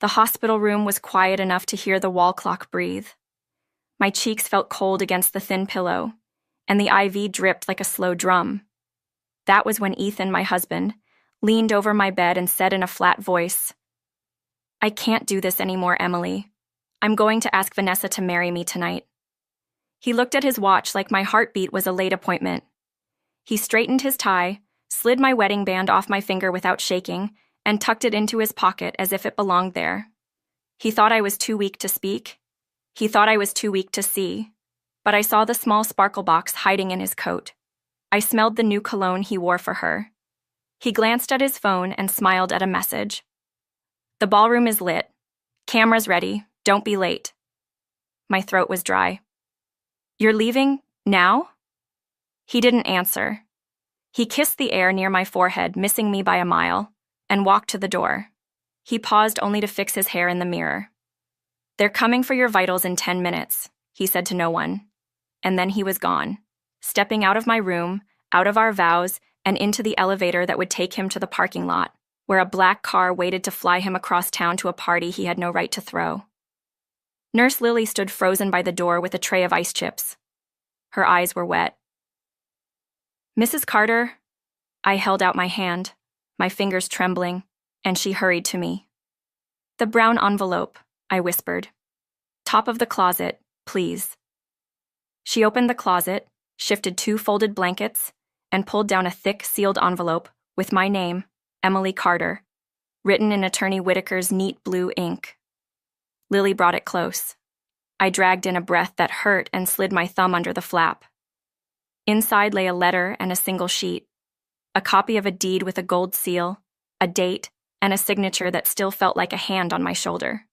The hospital room was quiet enough to hear the wall clock breathe. My cheeks felt cold against the thin pillow, and the IV dripped like a slow drum. That was when Ethan, my husband, leaned over my bed and said in a flat voice, "I can't do this anymore, Emily. I'm going to ask Vanessa to marry me tonight." He looked at his watch like my heartbeat was a late appointment. He straightened his tie, slid my wedding band off my finger without shaking, and tucked it into his pocket as if it belonged there. He thought I was too weak to speak. He thought I was too weak to see. But I saw the small sparkle box hiding in his coat. I smelled the new cologne he wore for her. He glanced at his phone and smiled at a message. "The ballroom is lit. Camera's ready. Don't be late." My throat was dry. "You're leaving now?" He didn't answer. He kissed the air near my forehead, missing me by a mile, and walked to the door. He paused only to fix his hair in the mirror. "They're coming for your vitals in 10 minutes, he said to no one. And then he was gone, stepping out of my room, out of our vows, and into the elevator that would take him to the parking lot, where a black car waited to fly him across town to a party he had no right to throw. Nurse Lily stood frozen by the door with a tray of ice chips. Her eyes were wet. "Mrs. Carter," I held out my hand, my fingers trembling, and she hurried to me. "The brown envelope," I whispered. "Top of the closet, please." She opened the closet, shifted 2 folded blankets, and pulled down a thick, sealed envelope with my name, Emily Carter, written in Attorney Whitaker's neat blue ink. Lily brought it close. I dragged in a breath that hurt and slid my thumb under the flap. Inside lay a letter and a single sheet, a copy of a deed with a gold seal, a date, and a signature that still felt like a hand on my shoulder.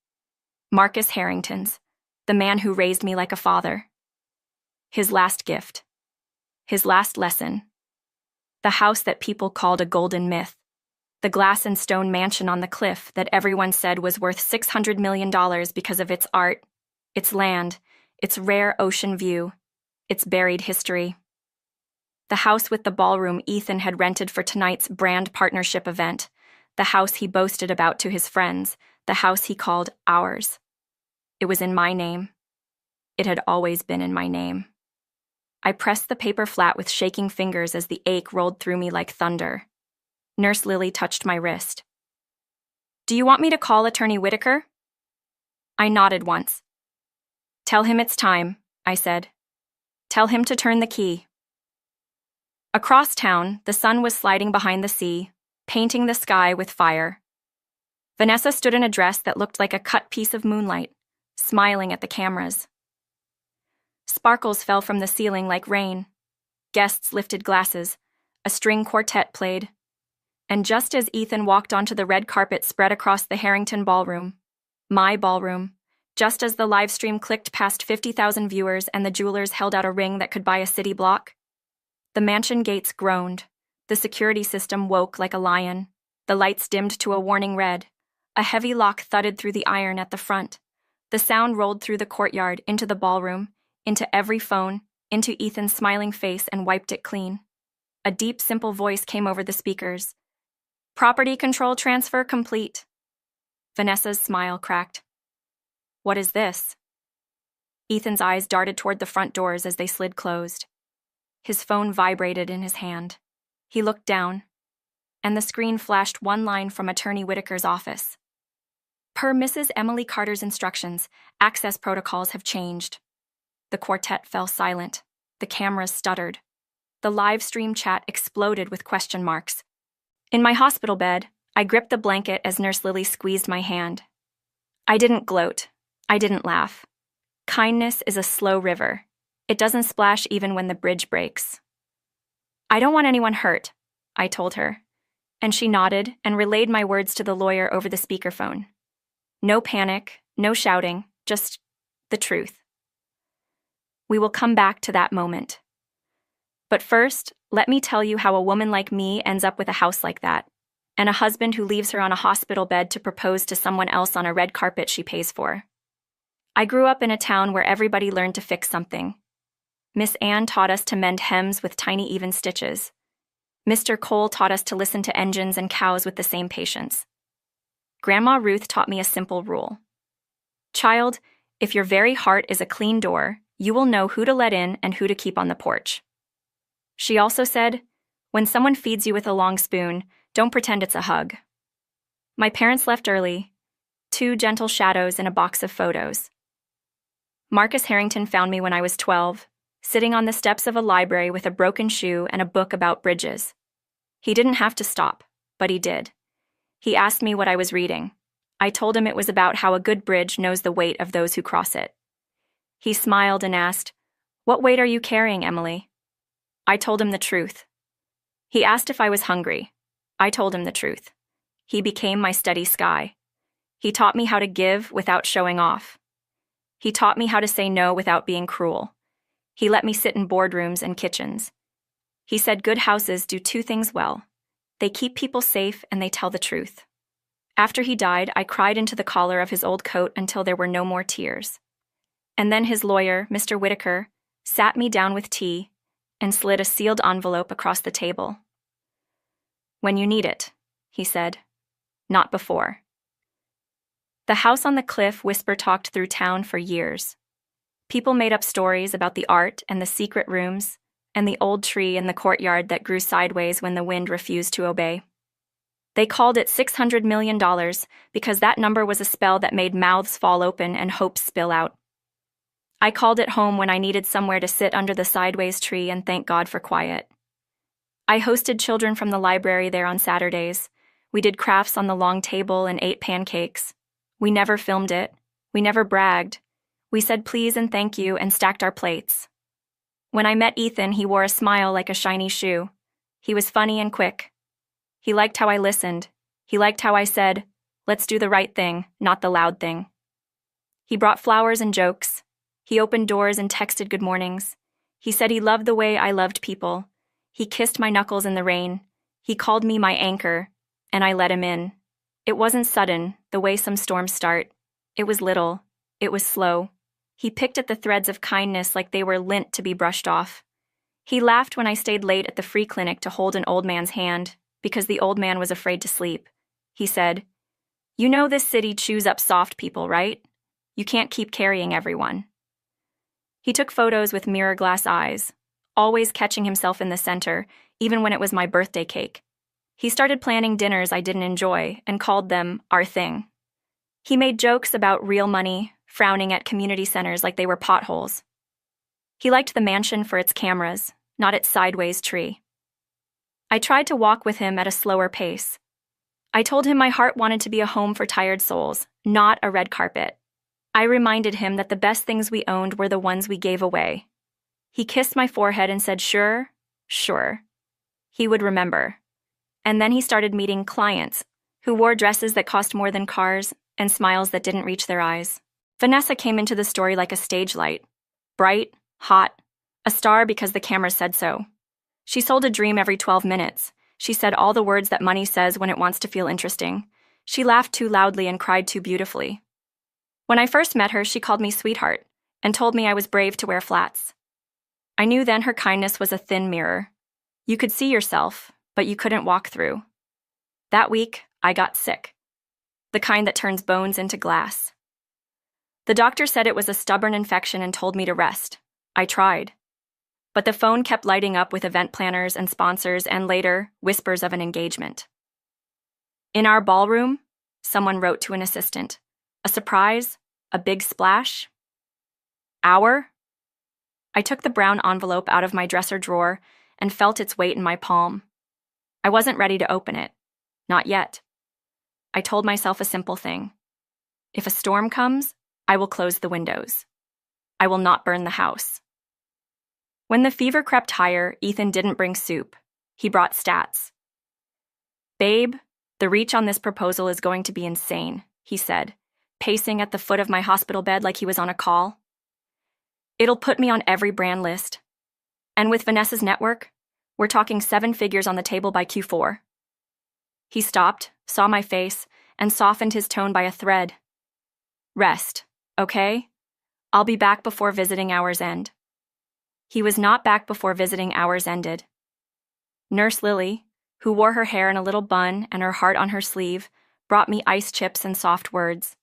Marcus Harrington's, the man who raised me like a father. His last gift. His last lesson. The house that people called a golden myth. The glass and stone mansion on the cliff that everyone said was worth $600 million because of its art, its land, its rare ocean view, its buried history. The house with the ballroom Ethan had rented for tonight's brand partnership event, the house he boasted about to his friends, the house he called ours. It was in my name. It had always been in my name. I pressed the paper flat with shaking fingers as the ache rolled through me like thunder. Nurse Lily touched my wrist. "Do you want me to call Attorney Whitaker?" I nodded once. "Tell him it's time," I said. "Tell him to turn the key." Across town, the sun was sliding behind the sea, painting the sky with fire. Vanessa stood in a dress that looked like a cut piece of moonlight, smiling at the cameras. Sparkles fell from the ceiling like rain. Guests lifted glasses. A string quartet played. And just as Ethan walked onto the red carpet spread across the Harrington ballroom, my ballroom, just as the live stream clicked past 50,000 viewers and the jewelers held out a ring that could buy a city block, the mansion gates groaned. The security system woke like a lion. The lights dimmed to a warning red. A heavy lock thudded through the iron at the front. The sound rolled through the courtyard, into the ballroom, into every phone, into Ethan's smiling face, and wiped it clean. A deep, simple voice came over the speakers. "Property control transfer complete." Vanessa's smile cracked. "What is this?" Ethan's eyes darted toward the front doors as they slid closed. His phone vibrated in his hand. He looked down, and the screen flashed one line from Attorney Whitaker's office. "Per Mrs. Emily Carter's instructions, access protocols have changed." The quartet fell silent. The cameras stuttered. The live stream chat exploded with question marks. In my hospital bed, I gripped the blanket as Nurse Lily squeezed my hand. I didn't gloat. I didn't laugh. Kindness is a slow river. It doesn't splash even when the bridge breaks. "I don't want anyone hurt," I told her, and she nodded and relayed my words to the lawyer over the speakerphone. No panic, no shouting, just the truth. We will come back to that moment. But first, let me tell you how a woman like me ends up with a house like that, and a husband who leaves her on a hospital bed to propose to someone else on a red carpet she pays for. I grew up in a town where everybody learned to fix something. Miss Ann taught us to mend hems with tiny even stitches. Mr. Cole taught us to listen to engines and cows with the same patience. Grandma Ruth taught me a simple rule. Child, if your very heart is a clean door, you will know who to let in and who to keep on the porch. She also said, when someone feeds you with a long spoon, don't pretend it's a hug. My parents left early, 2 gentle shadows in a box of photos. Marcus Harrington found me when I was 12, sitting on the steps of a library with a broken shoe and a book about bridges. He didn't have to stop, but he did. He asked me what I was reading. I told him it was about how a good bridge knows the weight of those who cross it. He smiled and asked, "What weight are you carrying, Emily?" I told him the truth. He asked if I was hungry. I told him the truth. He became my steady sky. He taught me how to give without showing off. He taught me how to say no without being cruel. He let me sit in boardrooms and kitchens. He said good houses do 2 things well. They keep people safe and they tell the truth. After he died, I cried into the collar of his old coat until there were no more tears. And then his lawyer, Mr. Whitaker, sat me down with tea and slid a sealed envelope across the table. "When you need it," he said. "Not before." The house on the cliff whisper-talked through town for years. People made up stories about the art and the secret rooms and the old tree in the courtyard that grew sideways when the wind refused to obey. They called it $600 million because that number was a spell that made mouths fall open and hopes spill out. I called it home when I needed somewhere to sit under the sideways tree and thank God for quiet. I hosted children from the library there on Saturdays. We did crafts on the long table and ate pancakes. We never filmed it. We never bragged. We said please and thank you and stacked our plates. When I met Ethan, he wore a smile like a shiny shoe. He was funny and quick. He liked how I listened. He liked how I said, "Let's do the right thing, not the loud thing." He brought flowers and jokes. He opened doors and texted good mornings. He said he loved the way I loved people. He kissed my knuckles in the rain. He called me my anchor, and I let him in. It wasn't sudden, the way some storms start. It was little. It was slow. He picked at the threads of kindness like they were lint to be brushed off. He laughed when I stayed late at the free clinic to hold an old man's hand, because the old man was afraid to sleep. He said, "You know this city chews up soft people, right? You can't keep carrying everyone." He took photos with mirror glass eyes, always catching himself in the center, even when it was my birthday cake. He started planning dinners I didn't enjoy and called them our thing. He made jokes about real money, frowning at community centers like they were potholes. He liked the mansion for its cameras, not its sideways tree. I tried to walk with him at a slower pace. I told him my heart wanted to be a home for tired souls, not a red carpet. I reminded him that the best things we owned were the ones we gave away. He kissed my forehead and said, "Sure, sure." He would remember. And then he started meeting clients who wore dresses that cost more than cars and smiles that didn't reach their eyes. Vanessa came into the story like a stage light. Bright, hot, a star because the camera said so. She sold a dream every 12 minutes. She said all the words that money says when it wants to feel interesting. She laughed too loudly and cried too beautifully. When I first met her, she called me sweetheart and told me I was brave to wear flats. I knew then her kindness was a thin mirror. You could see yourself, but you couldn't walk through. That week, I got sick. The kind that turns bones into glass. The doctor said it was a stubborn infection and told me to rest. I tried. But the phone kept lighting up with event planners and sponsors and later, whispers of an engagement. In our ballroom, someone wrote to an assistant. A surprise? A big splash? Hour? I took the brown envelope out of my dresser drawer and felt its weight in my palm. I wasn't ready to open it. Not yet. I told myself a simple thing. If a storm comes, I will close the windows. I will not burn the house. When the fever crept higher, Ethan didn't bring soup. He brought stats. "Babe, the reach on this proposal is going to be insane," he said, pacing at the foot of my hospital bed like he was on a call. "It'll put me on every brand list. And with Vanessa's network, we're talking 7 figures on the table by Q4. He stopped, saw my face, and softened his tone by a thread. "Rest, okay? I'll be back before visiting hours end." He was not back before visiting hours ended. Nurse Lily, who wore her hair in a little bun and her heart on her sleeve, brought me ice chips and soft words.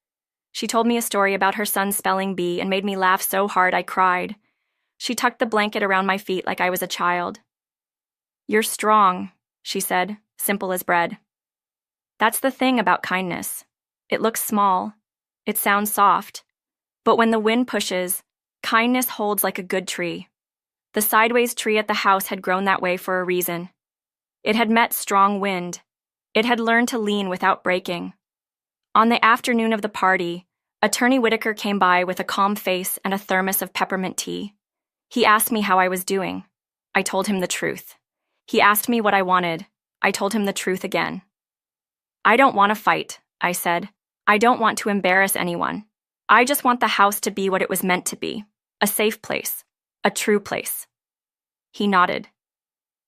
She told me a story about her son spelling bee and made me laugh so hard I cried. She tucked the blanket around my feet like I was a child. "You're strong," she said, simple as bread. That's the thing about kindness. It looks small. It sounds soft. But when the wind pushes, kindness holds like a good tree. The sideways tree at the house had grown that way for a reason. It had met strong wind. It had learned to lean without breaking. On the afternoon of the party, Attorney Whitaker came by with a calm face and a thermos of peppermint tea. He asked me how I was doing. I told him the truth. He asked me what I wanted. I told him the truth again. "I don't want to fight," I said. "I don't want to embarrass anyone. I just want the house to be what it was meant to be, a safe place, a true place." He nodded.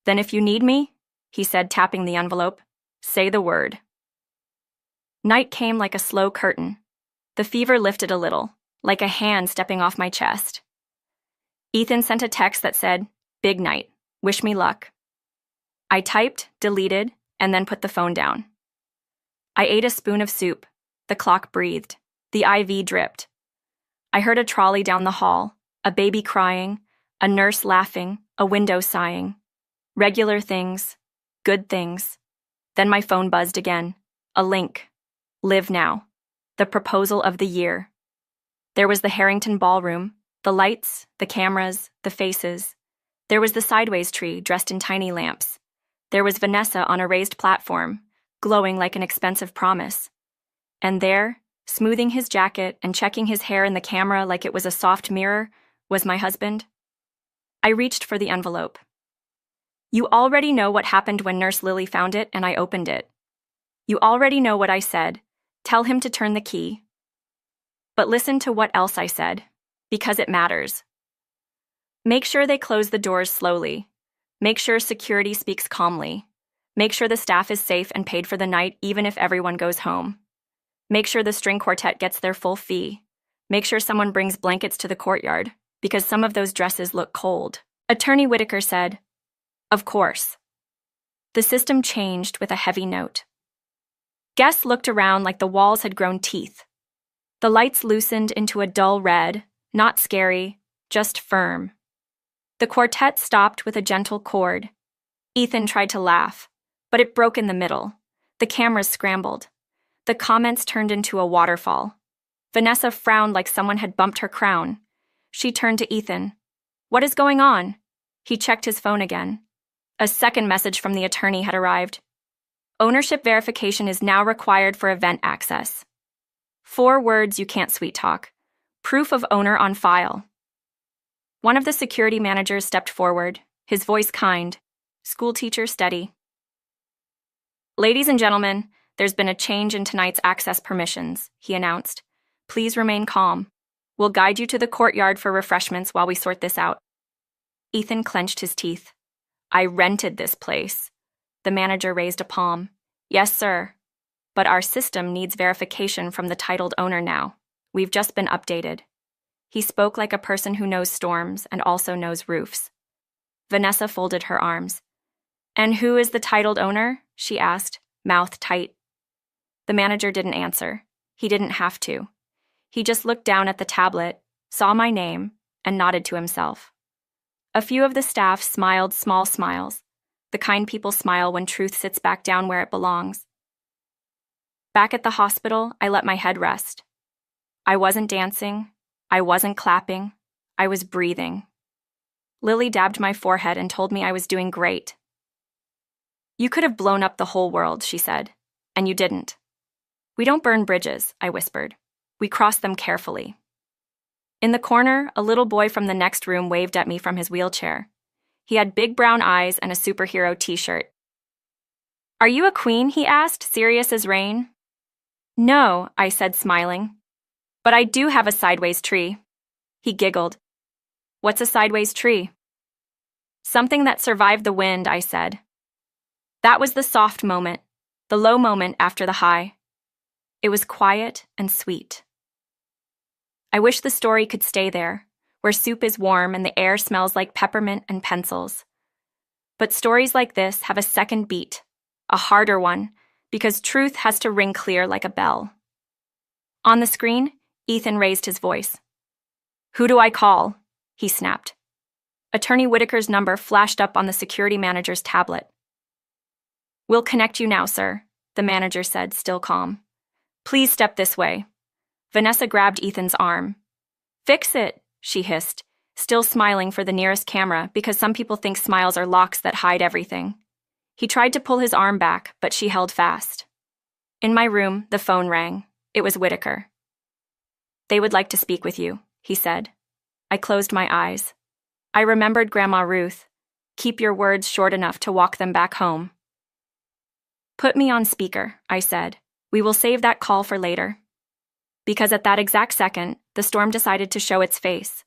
"Then if you need me," he said, tapping the envelope, "say the word." Night came like a slow curtain. The fever lifted a little, like a hand stepping off my chest. Ethan sent a text that said, "Big night. Wish me luck." I typed, deleted, and then put the phone down. I ate a spoon of soup. The clock breathed. The IV dripped. I heard a trolley down the hall, a baby crying, a nurse laughing, a window sighing. Regular things, good things. Then my phone buzzed again. A link. Live Now. The proposal of the year. There was the Harrington ballroom, the lights, the cameras, the faces. There was the sideways tree dressed in tiny lamps. There was Vanessa on a raised platform, glowing like an expensive promise. And there, smoothing his jacket and checking his hair in the camera like it was a soft mirror, was my husband. I reached for the envelope. You already know what happened when Nurse Lily found it and I opened it. You already know what I said. Tell him to turn the key. But listen to what else I said, because it matters. Make sure they close the doors slowly. Make sure security speaks calmly. Make sure the staff is safe and paid for the night even if everyone goes home. Make sure the string quartet gets their full fee. Make sure someone brings blankets to the courtyard, because some of those dresses look cold. Attorney Whitaker said, "Of course." The system changed with a heavy note. Guests looked around like the walls had grown teeth. The lights loosened into a dull red, not scary, just firm. The quartet stopped with a gentle chord. Ethan tried to laugh, but it broke in the middle. The cameras scrambled. The comments turned into a waterfall. Vanessa frowned like someone had bumped her crown. She turned to Ethan. "What is going on?" He checked his phone again. A second message from the attorney had arrived. "Ownership verification is now required for event access. 4 words you can't sweet talk. Proof of owner on file." One of the security managers stepped forward, his voice kind, schoolteacher steady. "Ladies and gentlemen, there's been a change in tonight's access permissions," he announced. "Please remain calm. We'll guide you to the courtyard for refreshments while we sort this out." Ethan clenched his teeth. "I rented this place." The manager raised a palm. "Yes, sir. But our system needs verification from the titled owner now. We've just been updated." He spoke like a person who knows storms and also knows roofs. Vanessa folded her arms. "And who is the titled owner?" she asked, mouth tight. The manager didn't answer. He didn't have to. He just looked down at the tablet, saw my name, and nodded to himself. A few of the staff smiled small smiles. The kind people smile when truth sits back down where it belongs. Back at the hospital, I let my head rest. I wasn't dancing. I wasn't clapping. I was breathing. Lily dabbed my forehead and told me I was doing great. "You could have blown up the whole world," she said, "and you didn't." "We don't burn bridges," I whispered. "We cross them carefully." In the corner, a little boy from the next room waved at me from his wheelchair. He had big brown eyes and a superhero t-shirt. "Are you a queen?" he asked, serious as rain. "No," I said, smiling. "But I do have a sideways tree." He giggled. "What's a sideways tree?" "Something that survived the wind," I said. That was the soft moment, the low moment after the high. It was quiet and sweet. I wish the story could stay there, where soup is warm and the air smells like peppermint and pencils. But stories like this have a second beat, a harder one, because truth has to ring clear like a bell. On the screen, Ethan raised his voice. "Who do I call?" he snapped. Attorney Whitaker's number flashed up on the security manager's tablet. "We'll connect you now, sir," the manager said, still calm. "Please step this way." Vanessa grabbed Ethan's arm. "Fix it," she hissed, still smiling for the nearest camera because some people think smiles are locks that hide everything. He tried to pull his arm back, but she held fast. In my room, the phone rang. It was Whitaker. "They would like to speak with you," he said. I closed my eyes. I remembered Grandma Ruth. Keep your words short enough to walk them back home. "Put me on speaker," I said. "We will save that call for later." Because at that exact second, the storm decided to show its face.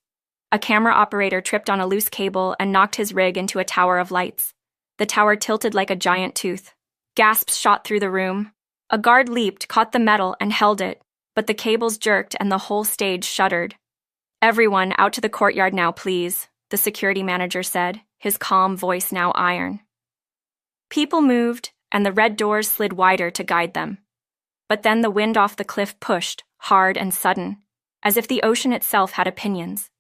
A camera operator tripped on a loose cable and knocked his rig into a tower of lights. The tower tilted like a giant tooth. Gasps shot through the room. A guard leaped, caught the metal, and held it, but the cables jerked and the whole stage shuddered. "Everyone, out to the courtyard now, please," the security manager said, his calm voice now iron. People moved, and the red doors slid wider to guide them. But then the wind off the cliff pushed, hard and sudden, as if the ocean itself had opinions.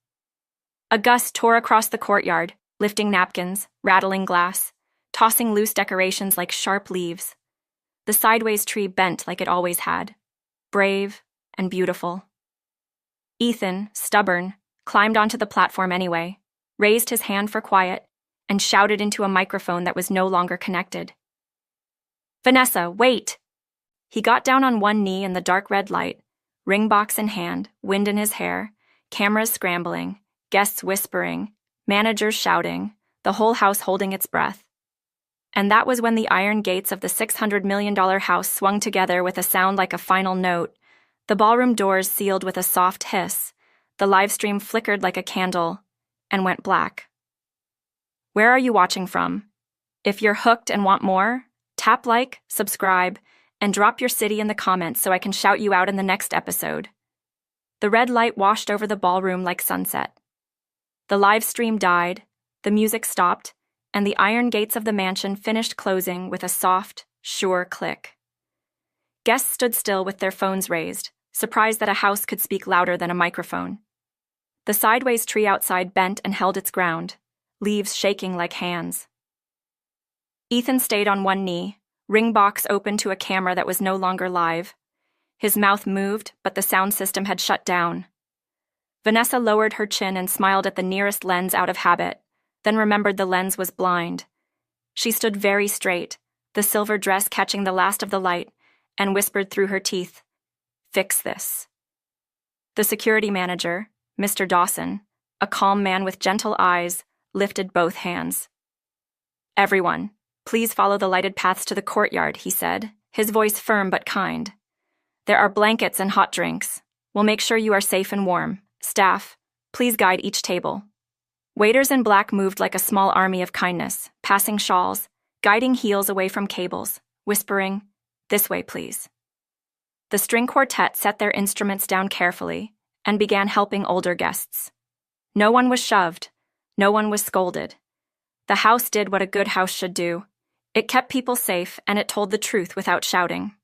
A gust tore across the courtyard, lifting napkins, rattling glass, tossing loose decorations like sharp leaves. The sideways tree bent like it always had, brave and beautiful. Ethan, stubborn, climbed onto the platform anyway, raised his hand for quiet, and shouted into a microphone that was no longer connected. "Vanessa, wait!" He got down on one knee in the dark red light, ring box in hand, wind in his hair, cameras scrambling, guests whispering, managers shouting, the whole house holding its breath. And that was when the iron gates of the $600 million house swung together with a sound like a final note. The ballroom doors sealed with a soft hiss. The live stream flickered like a candle and went black. Where are you watching from? If you're hooked and want more, tap like, subscribe, and drop your city in the comments so I can shout you out in the next episode. The red light washed over the ballroom like sunset. The live stream died, the music stopped, and the iron gates of the mansion finished closing with a soft, sure click. Guests stood still with their phones raised, surprised that a house could speak louder than a microphone. The sideways tree outside bent and held its ground, leaves shaking like hands. Ethan stayed on one knee, ring box open to a camera that was no longer live. His mouth moved, but the sound system had shut down. Vanessa lowered her chin and smiled at the nearest lens out of habit, then remembered the lens was blind. She stood very straight, the silver dress catching the last of the light, and whispered through her teeth, "Fix this." The security manager, Mr. Dawson, a calm man with gentle eyes, lifted both hands. "Everyone, please follow the lighted paths to the courtyard," he said, his voice firm but kind. "There are blankets and hot drinks. We'll make sure you are safe and warm. Staff, please guide each table." Waiters in black moved like a small army of kindness, passing shawls, guiding heels away from cables, whispering, "This way, please." The string quartet set their instruments down carefully and began helping older guests. No one was shoved. No one was scolded. The house did what a good house should do. It kept people safe, and it told the truth without shouting.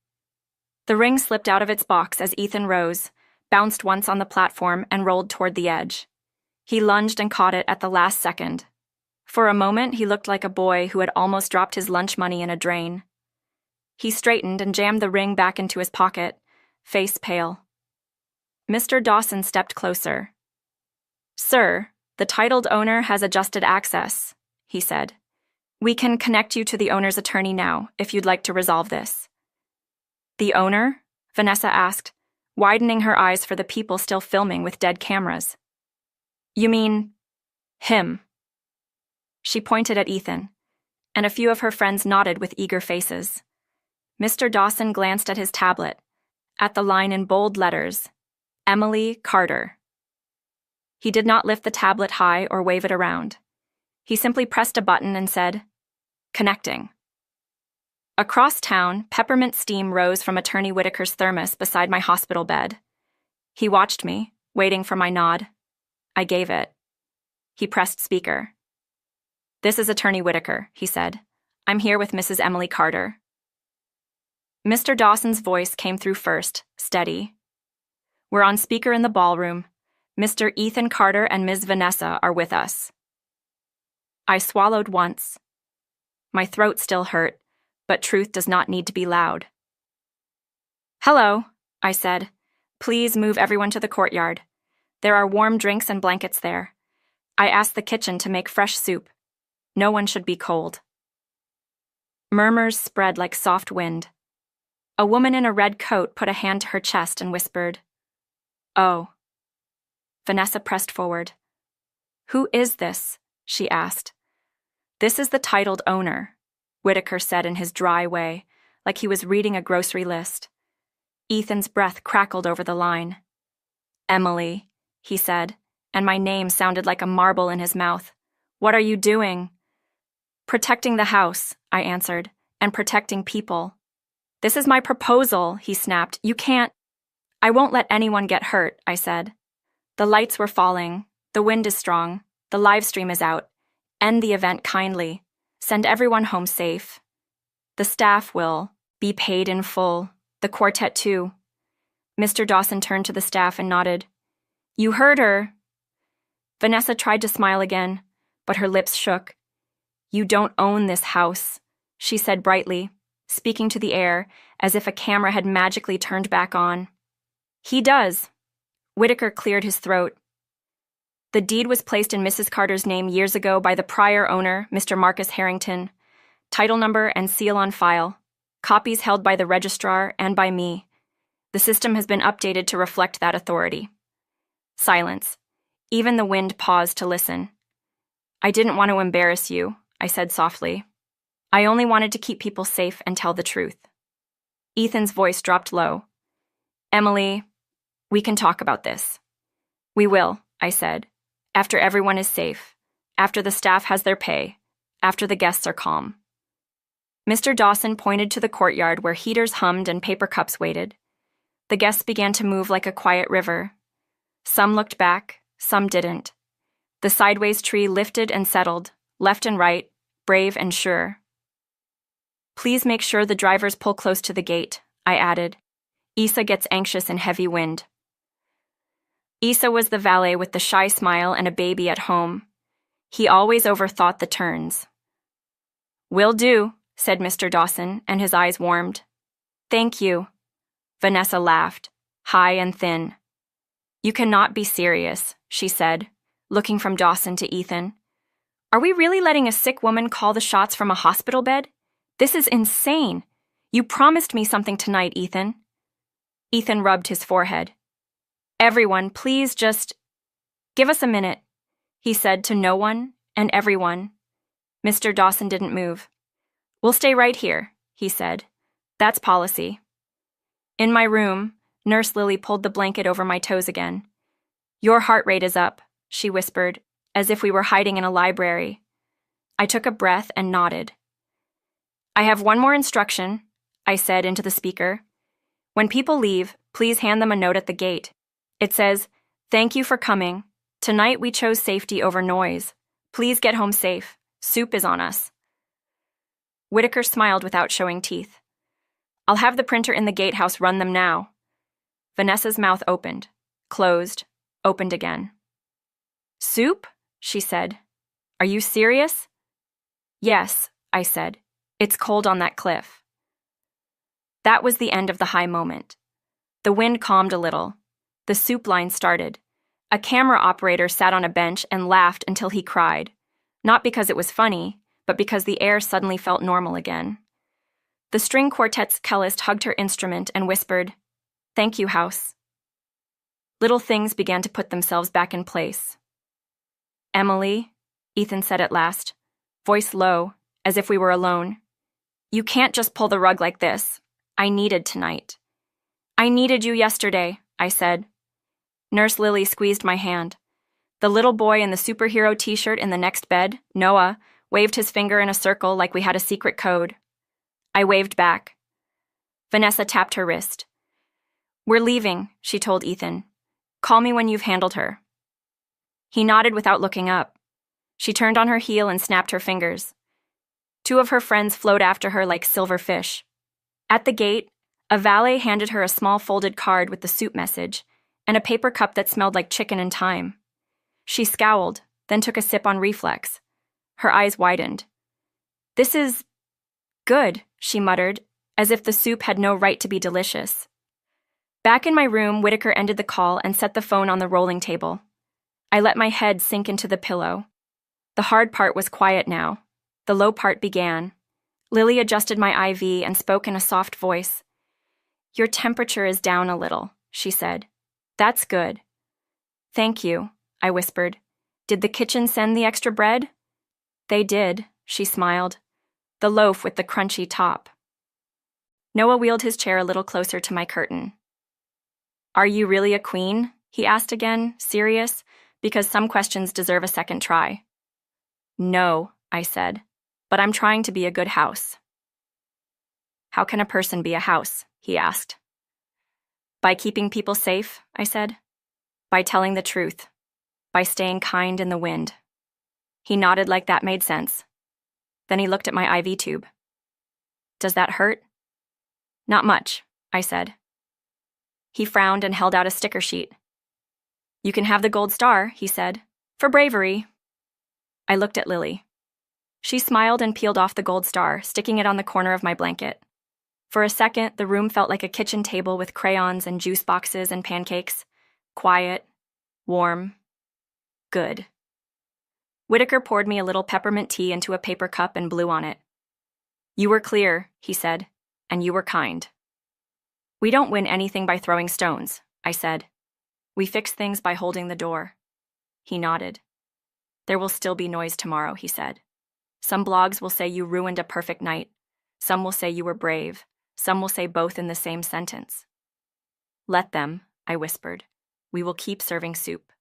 The ring slipped out of its box as Ethan rose, bounced once on the platform, and rolled toward the edge. He lunged and caught it at the last second. For a moment, he looked like a boy who had almost dropped his lunch money in a drain. He straightened and jammed the ring back into his pocket, face pale. Mr. Dawson stepped closer. "Sir, the titled owner has adjusted access," he said. "We can connect you to the owner's attorney now, if you'd like to resolve this." "The owner?" Vanessa asked, widening her eyes for the people still filming with dead cameras. "You mean him?" She pointed at Ethan, and a few of her friends nodded with eager faces. Mr. Dawson glanced at his tablet, at the line in bold letters, "Emily Carter." He did not lift the tablet high or wave it around. He simply pressed a button and said, "Connecting." Across town, peppermint steam rose from Attorney Whitaker's thermos beside my hospital bed. He watched me, waiting for my nod. I gave it. He pressed speaker. "This is Attorney Whitaker," he said. "I'm here with Mrs. Emily Carter." Mr. Dawson's voice came through first, steady. We're on speaker in the ballroom. Mr. Ethan Carter and Ms. Vanessa are with us. I swallowed once. My throat still hurt, but truth does not need to be loud. Hello, I said. Please move everyone to the courtyard. There are warm drinks and blankets there. I asked the kitchen to make fresh soup. No one should be cold. Murmurs spread like soft wind. A woman in a red coat put a hand to her chest and whispered, "Oh." Vanessa pressed forward. "Who is this?" she asked. "This is the titled owner," Whitaker said in his dry way, like he was reading a grocery list. Ethan's breath crackled over the line. "Emily," he said, and my name sounded like a marble in his mouth. "What are you doing?" "Protecting the house," I answered, "and protecting people." "This is my proposal," he snapped. "You can't—" "I won't let anyone get hurt," I said. "The lights were falling. The wind is strong. The live stream is out. End the event kindly. Send everyone home safe. The staff will be paid in full. The quartet too." Mr. Dawson turned to the staff and nodded. "You heard her." Vanessa tried to smile again, but her lips shook. "You don't own this house," she said brightly, speaking to the air as if a camera had magically turned back on. "He does." Whitaker cleared his throat. "The deed was placed in Mrs. Carter's name years ago by the prior owner, Mr. Marcus Harrington. Title number and seal on file. Copies held by the registrar and by me. The system has been updated to reflect that authority." Silence. Even the wind paused to listen. "I didn't want to embarrass you," I said softly. "I only wanted to keep people safe and tell the truth." Ethan's voice dropped low. "Emily, we can talk about this." "We will," I said, "after everyone is safe, after the staff has their pay, after the guests are calm." Mr. Dawson pointed to the courtyard where heaters hummed and paper cups waited. The guests began to move like a quiet river. Some looked back, some didn't. The sideways tree lifted and settled, left and right, brave and sure. "Please make sure the drivers pull close to the gate," I added. "Issa gets anxious in heavy wind." Issa was the valet with the shy smile and a baby at home. He always overthought the turns. "Will do," said Mr. Dawson, and his eyes warmed. "Thank you." Vanessa laughed, high and thin. "You cannot be serious," she said, looking from Dawson to Ethan. "Are we really letting a sick woman call the shots from a hospital bed? This is insane. You promised me something tonight, Ethan." Ethan rubbed his forehead. "Everyone, please just give us a minute," he said to no one and everyone. Mr. Dawson didn't move. "We'll stay right here," he said. "That's policy." In my room, Nurse Lily pulled the blanket over my toes again. "Your heart rate is up," she whispered, as if we were hiding in a library. I took a breath and nodded. "I have one more instruction," I said into the speaker. "When people leave, please hand them a note at the gate. It says, 'Thank you for coming. Tonight we chose safety over noise. Please get home safe. Soup is on us.'" Whitaker smiled without showing teeth. "I'll have the printer in the gatehouse run them now." Vanessa's mouth opened, closed, opened again. "Soup?" she said. "Are you serious?" "Yes," I said. "It's cold on that cliff." That was the end of the high moment. The wind calmed a little. The soup line started. A camera operator sat on a bench and laughed until he cried, not because it was funny, but because the air suddenly felt normal again. The string quartet's cellist hugged her instrument and whispered, "Thank you, House." Little things began to put themselves back in place. "Emily," Ethan said at last, voice low, as if we were alone, "you can't just pull the rug like this. I needed tonight." "I needed you yesterday," I said. Nurse Lily squeezed my hand. The little boy in the superhero t-shirt in the next bed, Noah, waved his finger in a circle like we had a secret code. I waved back. Vanessa tapped her wrist. "We're leaving," she told Ethan. "Call me when you've handled her." He nodded without looking up. She turned on her heel and snapped her fingers. Two of her friends flowed after her like silver fish. At the gate, a valet handed her a small folded card with the soup message and a paper cup that smelled like chicken and thyme. She scowled, then took a sip on reflex. Her eyes widened. "This is good," she muttered, as if the soup had no right to be delicious. Back in my room, Whitaker ended the call and set the phone on the rolling table. I let my head sink into the pillow. The hard part was quiet now. The low part began. Lily adjusted my IV and spoke in a soft voice. "Your temperature is down a little," she said. "That's good." "Thank you," I whispered. "Did the kitchen send the extra bread?" "They did," she smiled. "The loaf with the crunchy top." Noah wheeled his chair a little closer to my curtain. "Are you really a queen?" he asked again, serious, because some questions deserve a second try. "No," I said, "but I'm trying to be a good house." "How can a person be a house?" he asked. "By keeping people safe," I said. "By telling the truth. By staying kind in the wind." He nodded like that made sense. Then he looked at my IV tube. "Does that hurt?" "Not much," I said. He frowned and held out a sticker sheet. "You can have the gold star," he said, "for bravery." I looked at Lily. She smiled and peeled off the gold star, sticking it on the corner of my blanket. For a second, the room felt like a kitchen table with crayons and juice boxes and pancakes. Quiet, warm, good. Whitaker poured me a little peppermint tea into a paper cup and blew on it. "You were clear," he said, "and you were kind." "We don't win anything by throwing stones," I said. "We fix things by holding the door." He nodded. "There will still be noise tomorrow," he said. "Some blogs will say you ruined a perfect night. Some will say you were brave. Some will say both in the same sentence." "Let them," I whispered. "We will keep serving soup."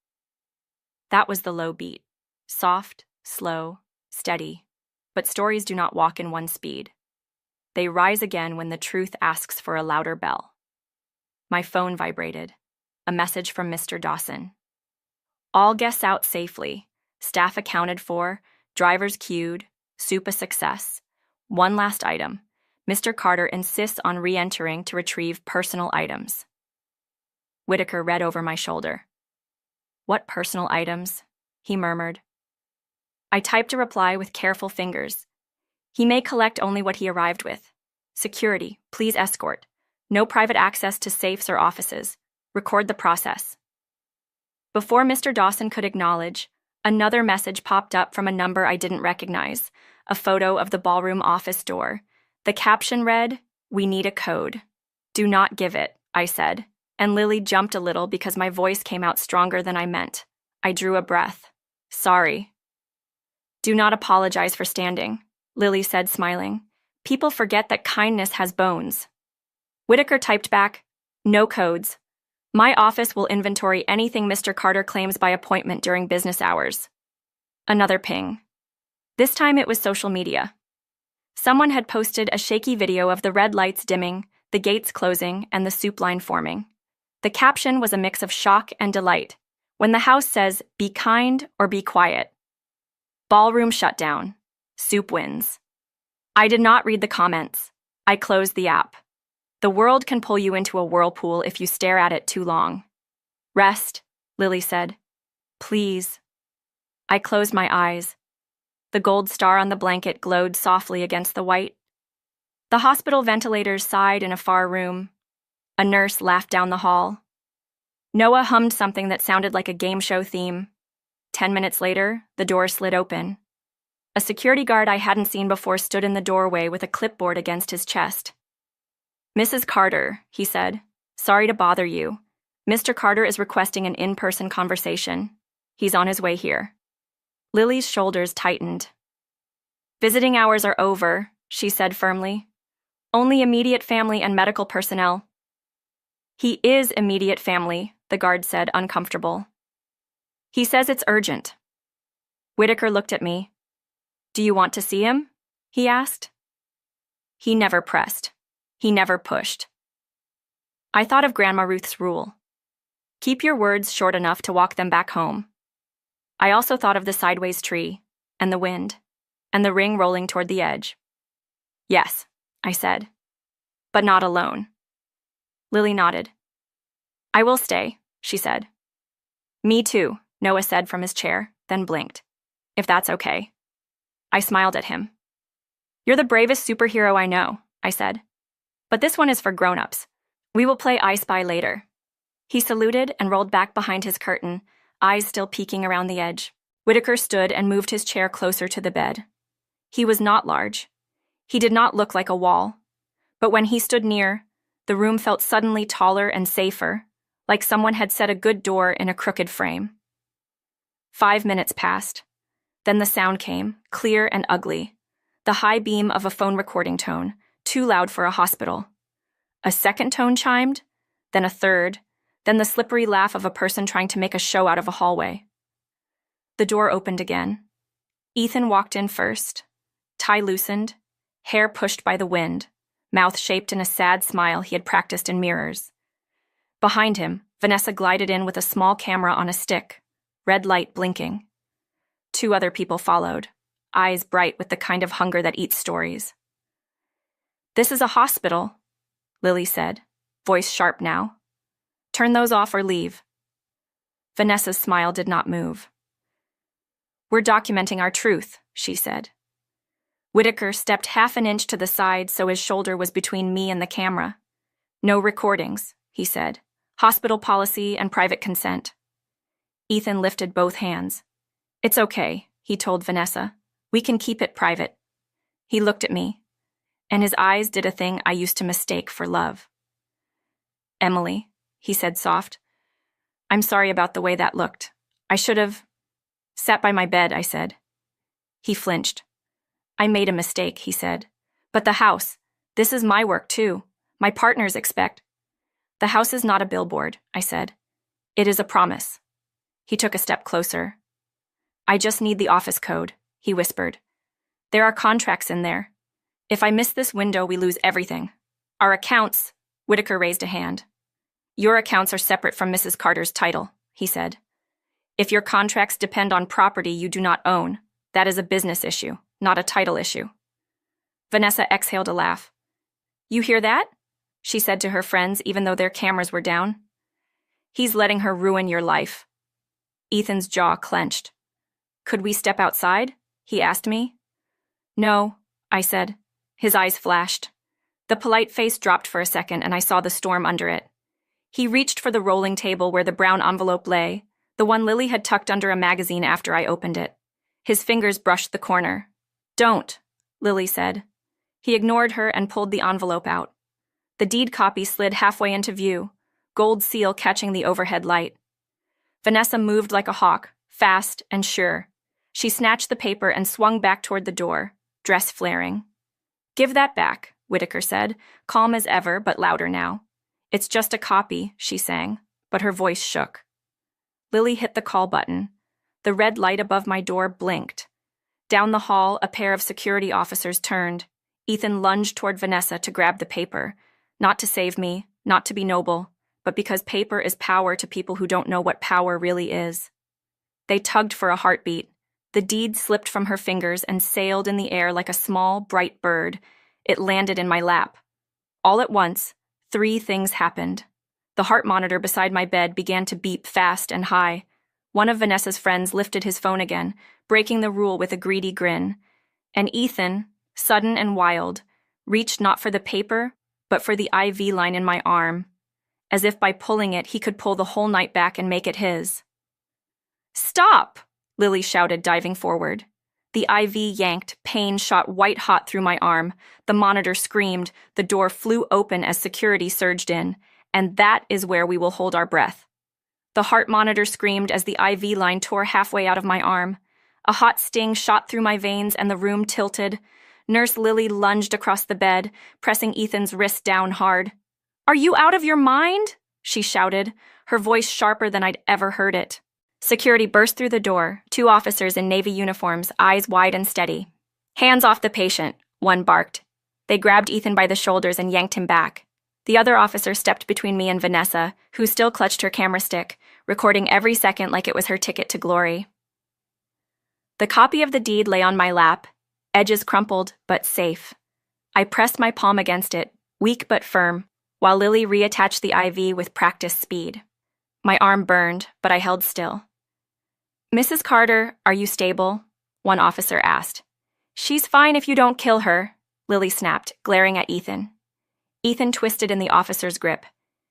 That was the low beat. Soft, slow, steady. But stories do not walk in one speed. They rise again when the truth asks for a louder bell. My phone vibrated. A message from Mr. Dawson. "All guests out safely. Staff accounted for. Drivers queued. Soup a success. One last item. Mr. Carter insists on re-entering to retrieve personal items." Whitaker read over my shoulder. "What personal items?" he murmured. I typed a reply with careful fingers. "He may collect only what he arrived with. Security, please escort. No private access to safes or offices. Record the process." Before Mr. Dawson could acknowledge, another message popped up from a number I didn't recognize, a photo of the ballroom office door. The caption read, "We need a code." "Do not give it," I said, and Lily jumped a little because my voice came out stronger than I meant. I drew a breath. "Sorry." "Do not apologize for standing," Lily said, smiling. "People forget that kindness has bones." Whitaker typed back, "No codes. My office will inventory anything Mr. Carter claims by appointment during business hours." Another ping. This time it was social media. Someone had posted a shaky video of the red lights dimming, the gates closing, and the soup line forming. The caption was a mix of shock and delight. "When the house says, be kind or be quiet. Ballroom shutdown. Soup wins." I did not read the comments. I closed the app. The world can pull you into a whirlpool if you stare at it too long. "Rest," Lily said. "Please." I closed my eyes. The gold star on the blanket glowed softly against the white. The hospital ventilators sighed in a far room. A nurse laughed down the hall. Noah hummed something that sounded like a game show theme. 10 minutes later, the door slid open. A security guard I hadn't seen before stood in the doorway with a clipboard against his chest. "Mrs. Carter," he said, "sorry to bother you. Mr. Carter is requesting an in-person conversation. He's on his way here." Lily's shoulders tightened. "Visiting hours are over," she said firmly. "Only immediate family and medical personnel." "He is immediate family," the guard said, uncomfortable. "He says it's urgent." Whitaker looked at me. "Do you want to see him?" he asked. He never pressed. He never pushed. I thought of Grandma Ruth's rule. Keep your words short enough to walk them back home. I also thought of the sideways tree, and the wind, and the ring rolling toward the edge. "Yes," I said. but not alone. Lily nodded. I will stay, she said. Me too, Noah said from his chair, then blinked. If that's okay. I smiled at him. You're the bravest superhero I know, I said. But this one is for grown-ups. We will play I Spy later. He saluted and rolled back behind his curtain, eyes still peeking around the edge. Whitaker stood and moved his chair closer to the bed. He was not large. He did not look like a wall. But when he stood near, the room felt suddenly taller and safer, like someone had set a good door in a crooked frame. 5 minutes passed. Then the sound came, clear and ugly. The high beam of a phone recording tone, too loud for a hospital. A second tone chimed, then a third, then the slippery laugh of a person trying to make a show out of a hallway. The door opened again. Ethan walked in first, tie loosened, hair pushed by the wind, mouth shaped in a sad smile he had practiced in mirrors. Behind him, Vanessa glided in with a small camera on a stick, red light blinking. 2 other people followed, eyes bright with the kind of hunger that eats stories. This is a hospital, Lily said, voice sharp now. Turn those off or leave. Vanessa's smile did not move. We're documenting our truth, she said. Whitaker stepped half an inch to the side so his shoulder was between me and the camera. No recordings, he said. Hospital policy and private consent. Ethan lifted both hands. It's okay, he told Vanessa. We can keep it private. He looked at me, and his eyes did a thing I used to mistake for love. Emily, he said soft. I'm sorry about the way that looked. I should have sat by my bed, I said. He flinched. I made a mistake, he said. But the house, this is my work too. My partners expect. The house is not a billboard, I said. It is a promise. He took a step closer. I just need the office code, he whispered. There are contracts in there. If I miss this window, we lose everything. Our accounts, Whitaker raised a hand. Your accounts are separate from Mrs. Carter's title, he said. If your contracts depend on property you do not own, that is a business issue, not a title issue. Vanessa exhaled a laugh. You hear that? She said to her friends even though their cameras were down. He's letting her ruin your life. Ethan's jaw clenched. Could we step outside? He asked me. No, I said. His eyes flashed. The polite face dropped for a second and I saw the storm under it. He reached for the rolling table where the brown envelope lay, the one Lily had tucked under a magazine after I opened it. His fingers brushed the corner. Don't, Lily said. He ignored her and pulled the envelope out. The deed copy slid halfway into view, gold seal catching the overhead light. Vanessa moved like a hawk, fast and sure. She snatched the paper and swung back toward the door, dress flaring. Give that back, Whitaker said, calm as ever but louder now. It's just a copy, she sang, but her voice shook. Lily hit the call button. The red light above my door blinked. Down the hall, a pair of security officers turned. Ethan lunged toward Vanessa to grab the paper, not to save me, not to be noble, but because paper is power to people who don't know what power really is. They tugged for a heartbeat. The deed slipped from her fingers and sailed in the air like a small, bright bird. It landed in my lap. All at once, 3 things happened. The heart monitor beside my bed began to beep fast and high. One of Vanessa's friends lifted his phone again, breaking the rule with a greedy grin. And Ethan, sudden and wild, reached not for the paper, but for the IV line in my arm, as if by pulling it he could pull the whole night back and make it his. Stop! Lily shouted, diving forward. The IV yanked, pain shot white-hot through my arm. The monitor screamed, the door flew open as security surged in, and that is where we will hold our breath. The heart monitor screamed as the IV line tore halfway out of my arm. A hot sting shot through my veins and the room tilted. Nurse Lily lunged across the bed, pressing Ethan's wrist down hard. Are you out of your mind? She shouted, her voice sharper than I'd ever heard it. Security burst through the door, 2 officers in navy uniforms, eyes wide and steady. Hands off the patient, one barked. They grabbed Ethan by the shoulders and yanked him back. The other officer stepped between me and Vanessa, who still clutched her camera stick, recording every second like it was her ticket to glory. The copy of the deed lay on my lap, edges crumpled but safe. I pressed my palm against it, weak but firm, while Lily reattached the IV with practiced speed. My arm burned, but I held still. "Mrs. Carter, are you stable?" one officer asked. "She's fine if you don't kill her," Lily snapped, glaring at Ethan. Ethan twisted in the officer's grip.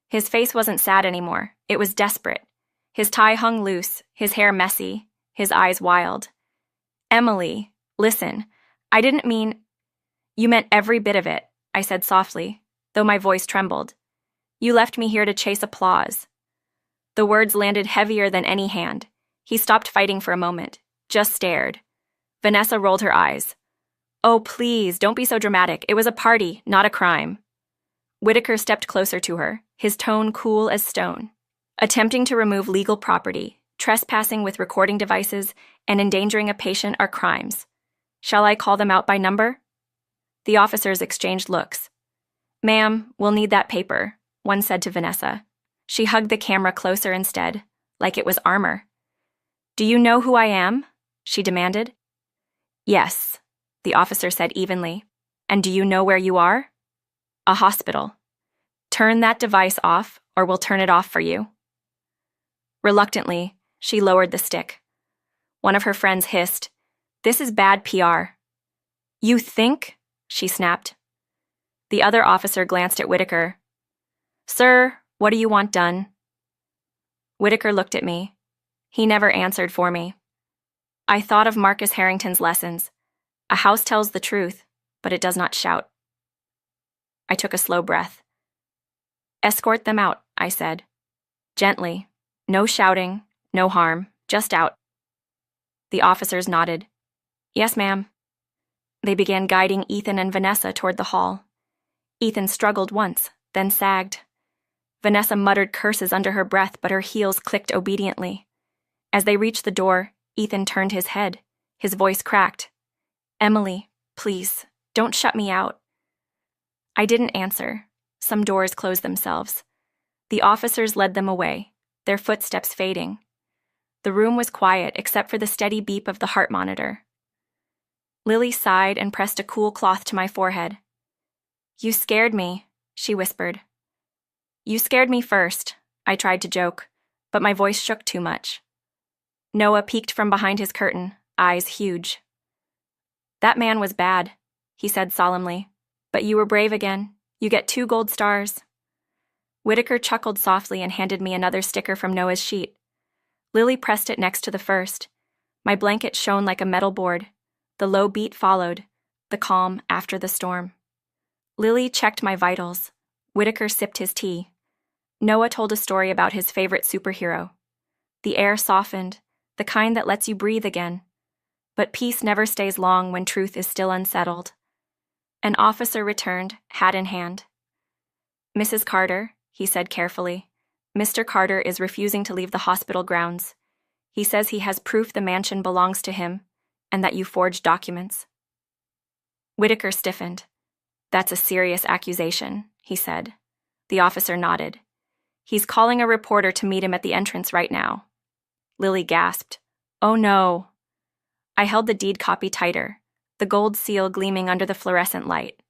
His face wasn't sad anymore. It was desperate. His tie hung loose, his hair messy, his eyes wild. "Emily, listen. I didn't mean—" "You meant every bit of it," I said softly, though my voice trembled. "You left me here to chase applause." The words landed heavier than any hand. He stopped fighting for a moment, just stared. Vanessa rolled her eyes. "Oh, please, don't be so dramatic. It was a party, not a crime." Whitaker stepped closer to her, his tone cool as stone. "Attempting to remove legal property, trespassing with recording devices, and endangering a patient are crimes. Shall I call them out by number?" The officers exchanged looks. "Ma'am, we'll need that paper," one said to Vanessa. She hugged the camera closer instead, like it was armor. "Do you know who I am?" she demanded. "Yes," the officer said evenly. "And do you know where you are?" "A hospital." "Turn that device off, or we'll turn it off for you." Reluctantly, she lowered the stick. One of her friends hissed, "This is bad PR." "You think?" she snapped. The other officer glanced at Whitaker. "Sir, what do you want done?" Whitaker looked at me. He never answered for me. I thought of Marcus Harrington's lessons. A house tells the truth, but it does not shout. I took a slow breath. "Escort them out," I said. Gently. No shouting, no harm, just out. The officers nodded. "Yes, ma'am." They began guiding Ethan and Vanessa toward the hall. Ethan struggled once, then sagged. Vanessa muttered curses under her breath, but her heels clicked obediently. As they reached the door, Ethan turned his head. His voice cracked. "Emily, please, don't shut me out." I didn't answer. Some doors closed themselves. The officers led them away, their footsteps fading. The room was quiet except for the steady beep of the heart monitor. Lily sighed and pressed a cool cloth to my forehead. "You scared me," she whispered. "You scared me first," I tried to joke, but my voice shook too much. Noah peeked from behind his curtain, eyes huge. "That man was bad," he said solemnly. "But you were brave again. You get 2 gold stars." Whitaker chuckled softly and handed me another sticker from Noah's sheet. Lily pressed it next to the first. My blanket shone like a metal board. The low beat followed, the calm after the storm. Lily checked my vitals. Whitaker sipped his tea. Noah told a story about his favorite superhero. The air softened, the kind that lets you breathe again. But peace never stays long when truth is still unsettled. An officer returned, hat in hand. "Mrs. Carter," he said carefully, "Mr. Carter is refusing to leave the hospital grounds. He says he has proof the mansion belongs to him, and that you forged documents." Whitaker stiffened. "That's a serious accusation," he said. The officer nodded. "He's calling a reporter to meet him at the entrance right now." Lily gasped. "Oh no." I held the deed copy tighter, the gold seal gleaming under the fluorescent light.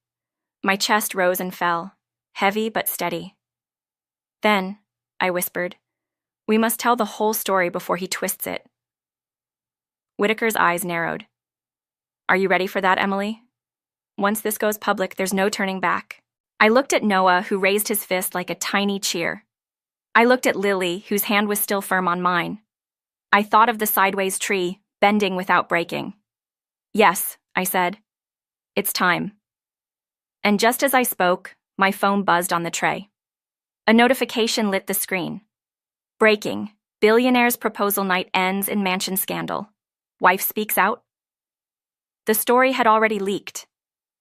My chest rose and fell, heavy but steady. "Then," I whispered, "we must tell the whole story before he twists it." Whitaker's eyes narrowed. "Are you ready for that, Emily? Once this goes public, there's no turning back." I looked at Noah, who raised his fist like a tiny cheer. I looked at Lily, whose hand was still firm on mine. I thought of the sideways tree, bending without breaking. "Yes," I said. "It's time." And just as I spoke, my phone buzzed on the tray. A notification lit the screen. "Breaking. Billionaire's proposal night ends in mansion scandal. Wife speaks out." The story had already leaked.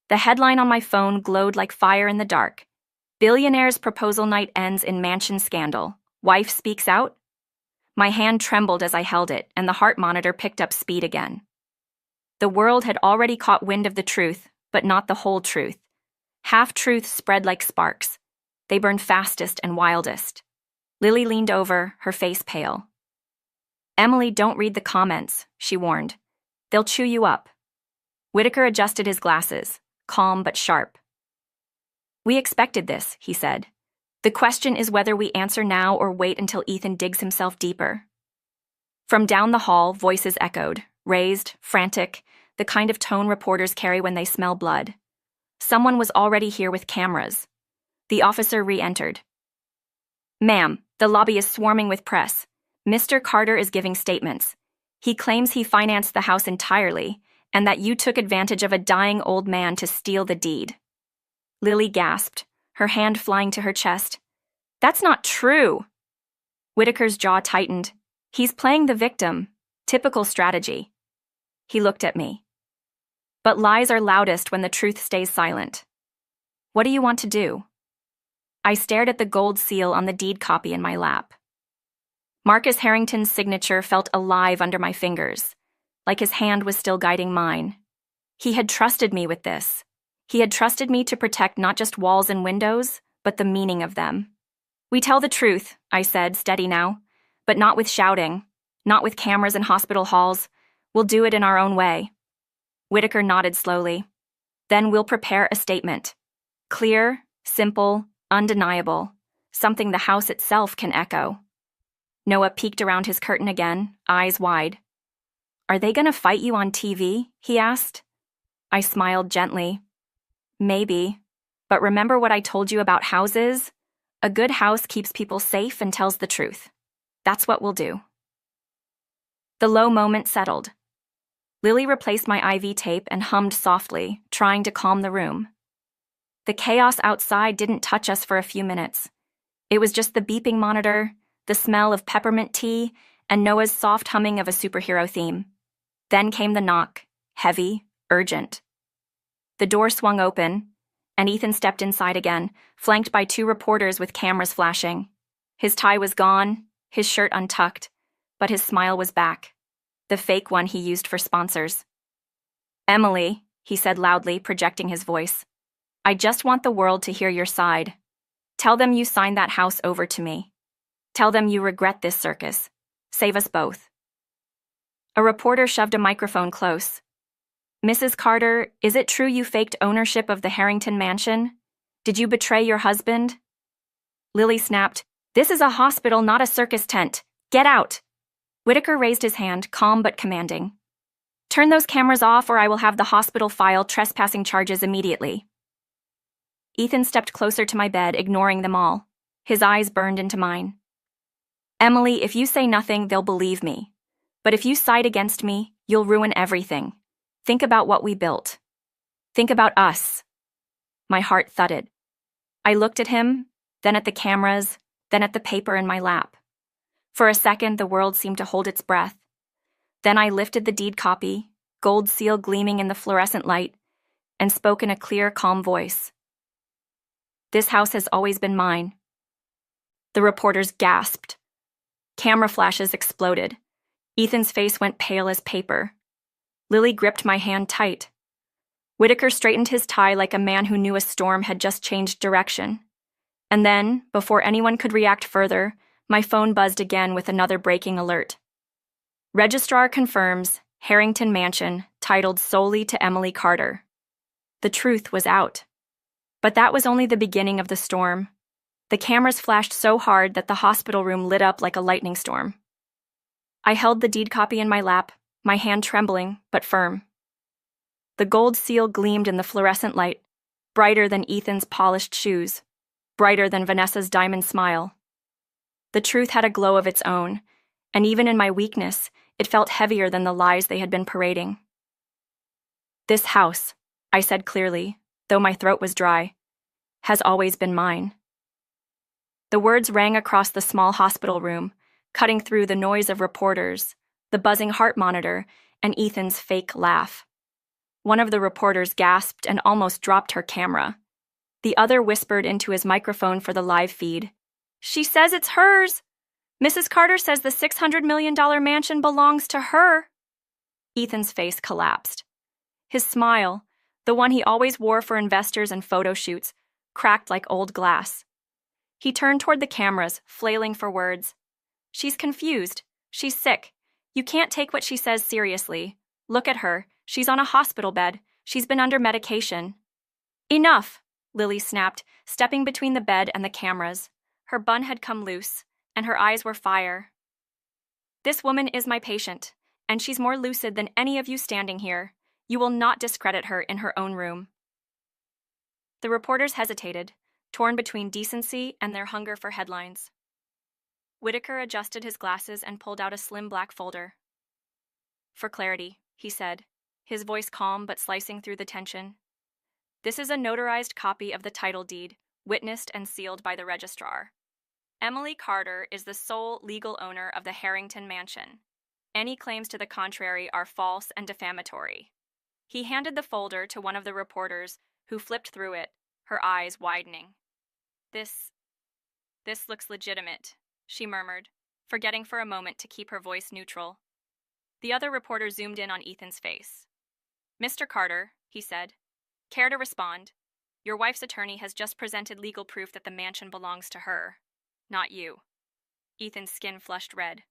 The headline on my phone glowed like fire in the dark. "Billionaire's proposal night ends in mansion scandal. Wife speaks out?" My hand trembled as I held it, and the heart monitor picked up speed again. The world had already caught wind of the truth, but not the whole truth. Half-truths spread like sparks. They burned fastest and wildest. Lily leaned over, her face pale. "Emily, don't read the comments," she warned. "They'll chew you up." Whitaker adjusted his glasses, calm but sharp. We expected this, he said. The question is whether we answer now or wait until Ethan digs himself deeper. From down the hall, voices echoed, raised, frantic, the kind of tone reporters carry when they smell blood. Someone was already here with cameras. The officer re-entered. Ma'am, the lobby is swarming with press. Mr. Carter is giving statements. He claims he financed the house entirely, and that you took advantage of a dying old man to steal the deed. Lily gasped, her hand flying to her chest. That's not true. Whitaker's jaw tightened. He's playing the victim. Typical strategy. He looked at me. But lies are loudest when the truth stays silent. What do you want to do? I stared at the gold seal on the deed copy in my lap. Marcus Harrington's signature felt alive under my fingers, like his hand was still guiding mine. He had trusted me with this. He had trusted me to protect not just walls and windows, but the meaning of them. We tell the truth, I said, steady now, but not with shouting, not with cameras in hospital halls. We'll do it in our own way. Whitaker nodded slowly. Then we'll prepare a statement. Clear, simple, undeniable, something the house itself can echo. Noah peeked around his curtain again, eyes wide. Are they going to fight you on TV? He asked. I smiled gently. Maybe. But remember what I told you about houses? A good house keeps people safe and tells the truth. That's what we'll do. The low moment settled. Lily replaced my IV tape and hummed softly, trying to calm the room. The chaos outside didn't touch us for a few minutes. It was just the beeping monitor, the smell of peppermint tea, and Noah's soft humming of a superhero theme. Then came the knock, heavy, urgent. The door swung open, and Ethan stepped inside again, flanked by 2 reporters with cameras flashing. His tie was gone, his shirt untucked, but his smile was back, the fake one he used for sponsors. Emily, he said loudly, projecting his voice, I just want the world to hear your side. Tell them you signed that house over to me. Tell them you regret this circus. Save us both. A reporter shoved a microphone close. Mrs. Carter, is it true you faked ownership of the Harrington mansion? Did you betray your husband? Lily snapped, This is a hospital, not a circus tent. Get out. Whitaker raised his hand, calm but commanding. Turn those cameras off or I will have the hospital file trespassing charges immediately. Ethan stepped closer to my bed, ignoring them all. His eyes burned into mine. Emily, if you say nothing, they'll believe me. But if you side against me, you'll ruin everything. Think about what we built. Think about us. My heart thudded. I looked at him, then at the cameras, then at the paper in my lap. For a second, the world seemed to hold its breath. Then I lifted the deed copy, gold seal gleaming in the fluorescent light, and spoke in a clear, calm voice. This house has always been mine. The reporters gasped. Camera flashes exploded. Ethan's face went pale as paper. Lily gripped my hand tight. Whitaker straightened his tie like a man who knew a storm had just changed direction. And then, before anyone could react further, my phone buzzed again with another breaking alert. Registrar confirms Harrington Mansion, titled solely to Emily Carter. The truth was out. But that was only the beginning of the storm. The cameras flashed so hard that the hospital room lit up like a lightning storm. I held the deed copy in my lap, my hand trembling, but firm. The gold seal gleamed in the fluorescent light, brighter than Ethan's polished shoes, brighter than Vanessa's diamond smile. The truth had a glow of its own, and even in my weakness, it felt heavier than the lies they had been parading. This house, I said clearly, though my throat was dry, has always been mine. The words rang across the small hospital room, cutting through the noise of reporters, the buzzing heart monitor, and Ethan's fake laugh. One of the reporters gasped and almost dropped her camera. The other whispered into his microphone for the live feed. She says it's hers! Mrs. Carter says the $600 million mansion belongs to her. Ethan's face collapsed. His smile, the one he always wore for investors and photo shoots, cracked like old glass. He turned toward the cameras, flailing for words. She's confused. She's sick. You can't take what she says seriously. Look at her. She's on a hospital bed. She's been under medication. Enough, Lily snapped, stepping between the bed and the cameras. Her bun had come loose, and her eyes were fire. This woman is my patient, and she's more lucid than any of you standing here. You will not discredit her in her own room. The reporters hesitated, torn between decency and their hunger for headlines. Whitaker adjusted his glasses and pulled out a slim black folder. For clarity, he said, his voice calm but slicing through the tension. This is a notarized copy of the title deed, witnessed and sealed by the registrar. Emily Carter is the sole legal owner of the Harrington Mansion. Any claims to the contrary are false and defamatory. He handed the folder to one of the reporters, who flipped through it, her eyes widening. This looks legitimate, she murmured, forgetting for a moment to keep her voice neutral. The other reporter zoomed in on Ethan's face. Mr. Carter, he said, care to respond? Your wife's attorney has just presented legal proof that the mansion belongs to her, not you. Ethan's skin flushed red.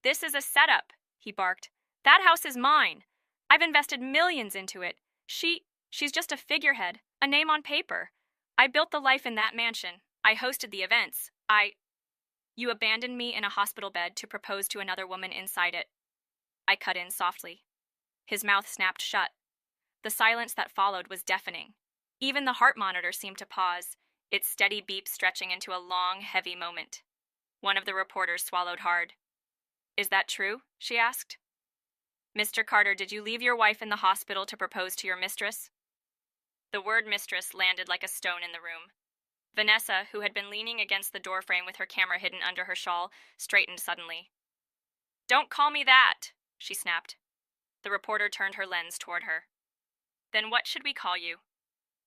This is a setup, he barked. That house is mine. I've invested millions into it. She's just a figurehead, a name on paper. I built the life in that mansion. I hosted the events. You abandoned me in a hospital bed to propose to another woman inside it. I cut in softly. His mouth snapped shut. The silence that followed was deafening. Even the heart monitor seemed to pause, its steady beep stretching into a long, heavy moment. One of the reporters swallowed hard. Is that true? She asked. Mr. Carter, did you leave your wife in the hospital to propose to your mistress? The word mistress landed like a stone in the room. Vanessa, who had been leaning against the doorframe with her camera hidden under her shawl, straightened suddenly. Don't call me that, she snapped. The reporter turned her lens toward her. Then what should we call you?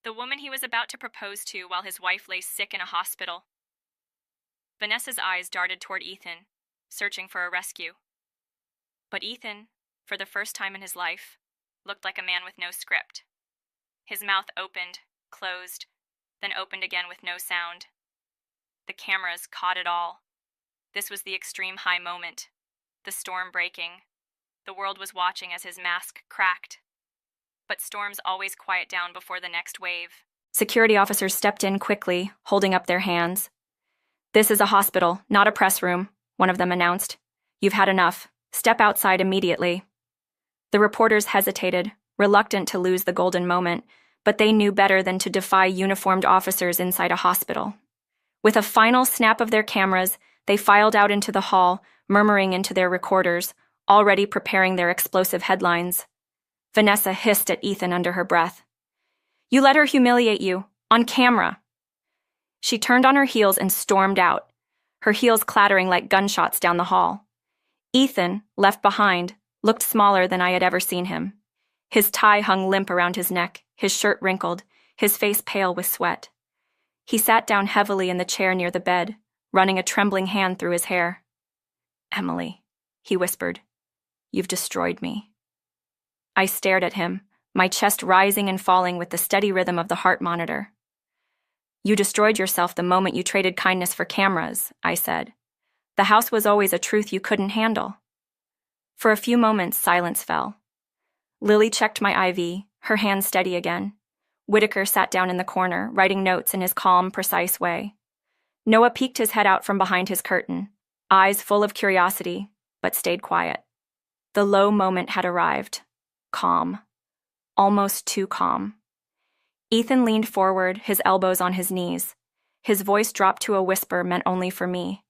The woman he was about to propose to while his wife lay sick in a hospital. Vanessa's eyes darted toward Ethan, searching for a rescue. But Ethan, for the first time in his life, looked like a man with no script. His mouth opened, closed, then opened again with no sound. The cameras caught it all. This was the extreme high moment. The storm breaking. The world was watching as his mask cracked. But storms always quiet down before the next wave. Security officers stepped in quickly, holding up their hands. This is a hospital, not a press room, one of them announced. You've had enough. Step outside immediately. The reporters hesitated, reluctant to lose the golden moment, but they knew better than to defy uniformed officers inside a hospital. With a final snap of their cameras, they filed out into the hall, murmuring into their recorders, already preparing their explosive headlines. Vanessa hissed at Ethan under her breath. You let her humiliate you, on camera. She turned on her heels and stormed out, her heels clattering like gunshots down the hall. Ethan, left behind, looked smaller than I had ever seen him. His tie hung limp around his neck, his shirt wrinkled, his face pale with sweat. He sat down heavily in the chair near the bed, running a trembling hand through his hair. Emily, he whispered, you've destroyed me. I stared at him, my chest rising and falling with the steady rhythm of the heart monitor. You destroyed yourself the moment you traded kindness for cameras, I said. The house was always a truth you couldn't handle. For a few moments, silence fell. Lily checked my IV, her hand steady again. Whitaker sat down in the corner, writing notes in his calm, precise way. Noah peeked his head out from behind his curtain, eyes full of curiosity, but stayed quiet. The low moment had arrived. Calm. Almost too calm. Ethan leaned forward, his elbows on his knees. His voice dropped to a whisper meant only for me.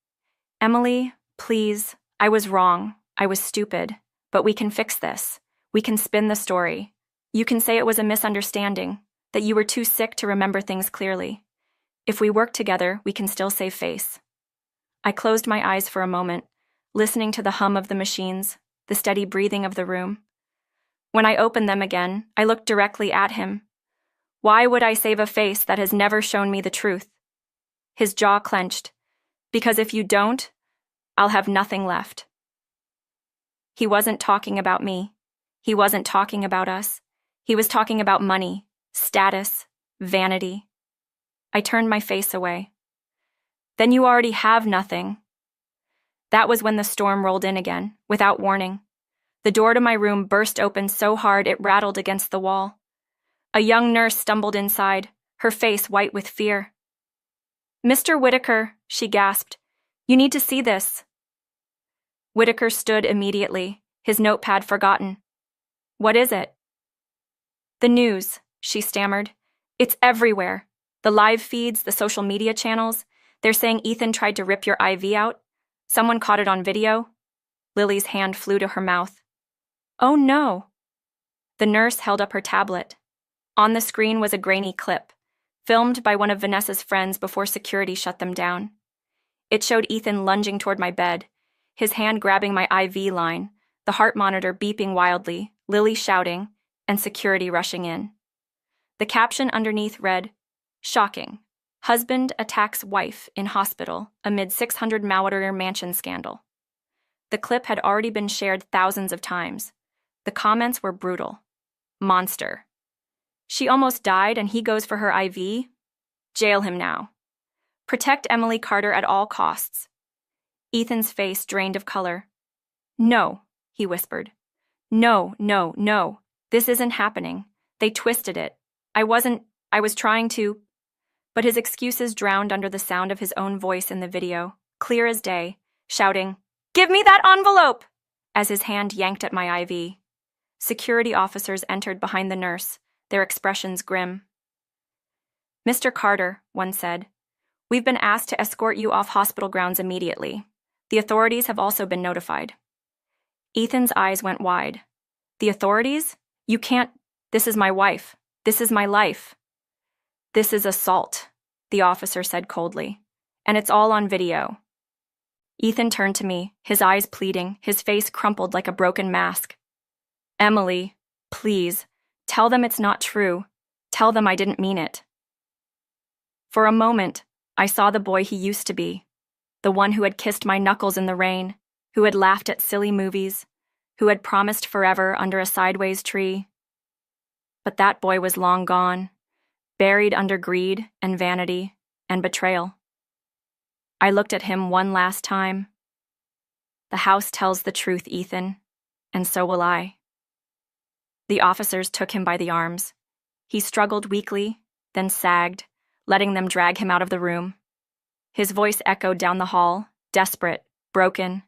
Emily, please, I was wrong. I was stupid. But we can fix this. We can spin the story. You can say it was a misunderstanding, that you were too sick to remember things clearly. If we work together, we can still save face. I closed my eyes for a moment, listening to the hum of the machines, the steady breathing of the room. When I opened them again, I looked directly at him. Why would I save a face that has never shown me the truth? His jaw clenched. Because if you don't, I'll have nothing left. He wasn't talking about me. He wasn't talking about us. He was talking about money, status, vanity. I turned my face away. Then you already have nothing. That was when the storm rolled in again, without warning. The door to my room burst open so hard it rattled against the wall. A young nurse stumbled inside, her face white with fear. "Mr. Whitaker," she gasped, "you need to see this." Whitaker stood immediately, his notepad forgotten. "What is it?" "The news," she stammered. "It's everywhere. The live feeds, the social media channels. They're saying Ethan tried to rip your IV out. Someone caught it on video." Lily's hand flew to her mouth. "Oh no." The nurse held up her tablet. On the screen was a grainy clip, filmed by one of Vanessa's friends before security shut them down. It showed Ethan lunging toward my bed, his hand grabbing my IV line, the heart monitor beeping wildly, Lily shouting, and security rushing in. The caption underneath read, "Shocking. Husband attacks wife in hospital amid 600 Mauer mansion scandal." The clip had already been shared thousands of times. The comments were brutal. "Monster. She almost died and he goes for her IV? Jail him now. Protect Emily Carter at all costs." Ethan's face drained of color. "No," he whispered. "No, no, no. This isn't happening. They twisted it. I was trying to..." But his excuses drowned under the sound of his own voice in the video, clear as day, shouting, "Give me that envelope!" as his hand yanked at my IV. Security officers entered behind the nurse, their expressions grim. "Mr. Carter," one said, "we've been asked to escort you off hospital grounds immediately. The authorities have also been notified." Ethan's eyes went wide. "The authorities? You can't... This is my wife. This is my life." "This is assault," the officer said coldly, "and it's all on video." Ethan turned to me, his eyes pleading, his face crumpled like a broken mask. "Emily, please, tell them it's not true. Tell them I didn't mean it." For a moment, I saw the boy he used to be, the one who had kissed my knuckles in the rain, who had laughed at silly movies, who had promised forever under a sideways tree. But that boy was long gone, buried under greed and vanity and betrayal. I looked at him one last time. "The house tells the truth, Ethan, and so will I." The officers took him by the arms. He struggled weakly, then sagged, letting them drag him out of the room. His voice echoed down the hall, desperate, broken.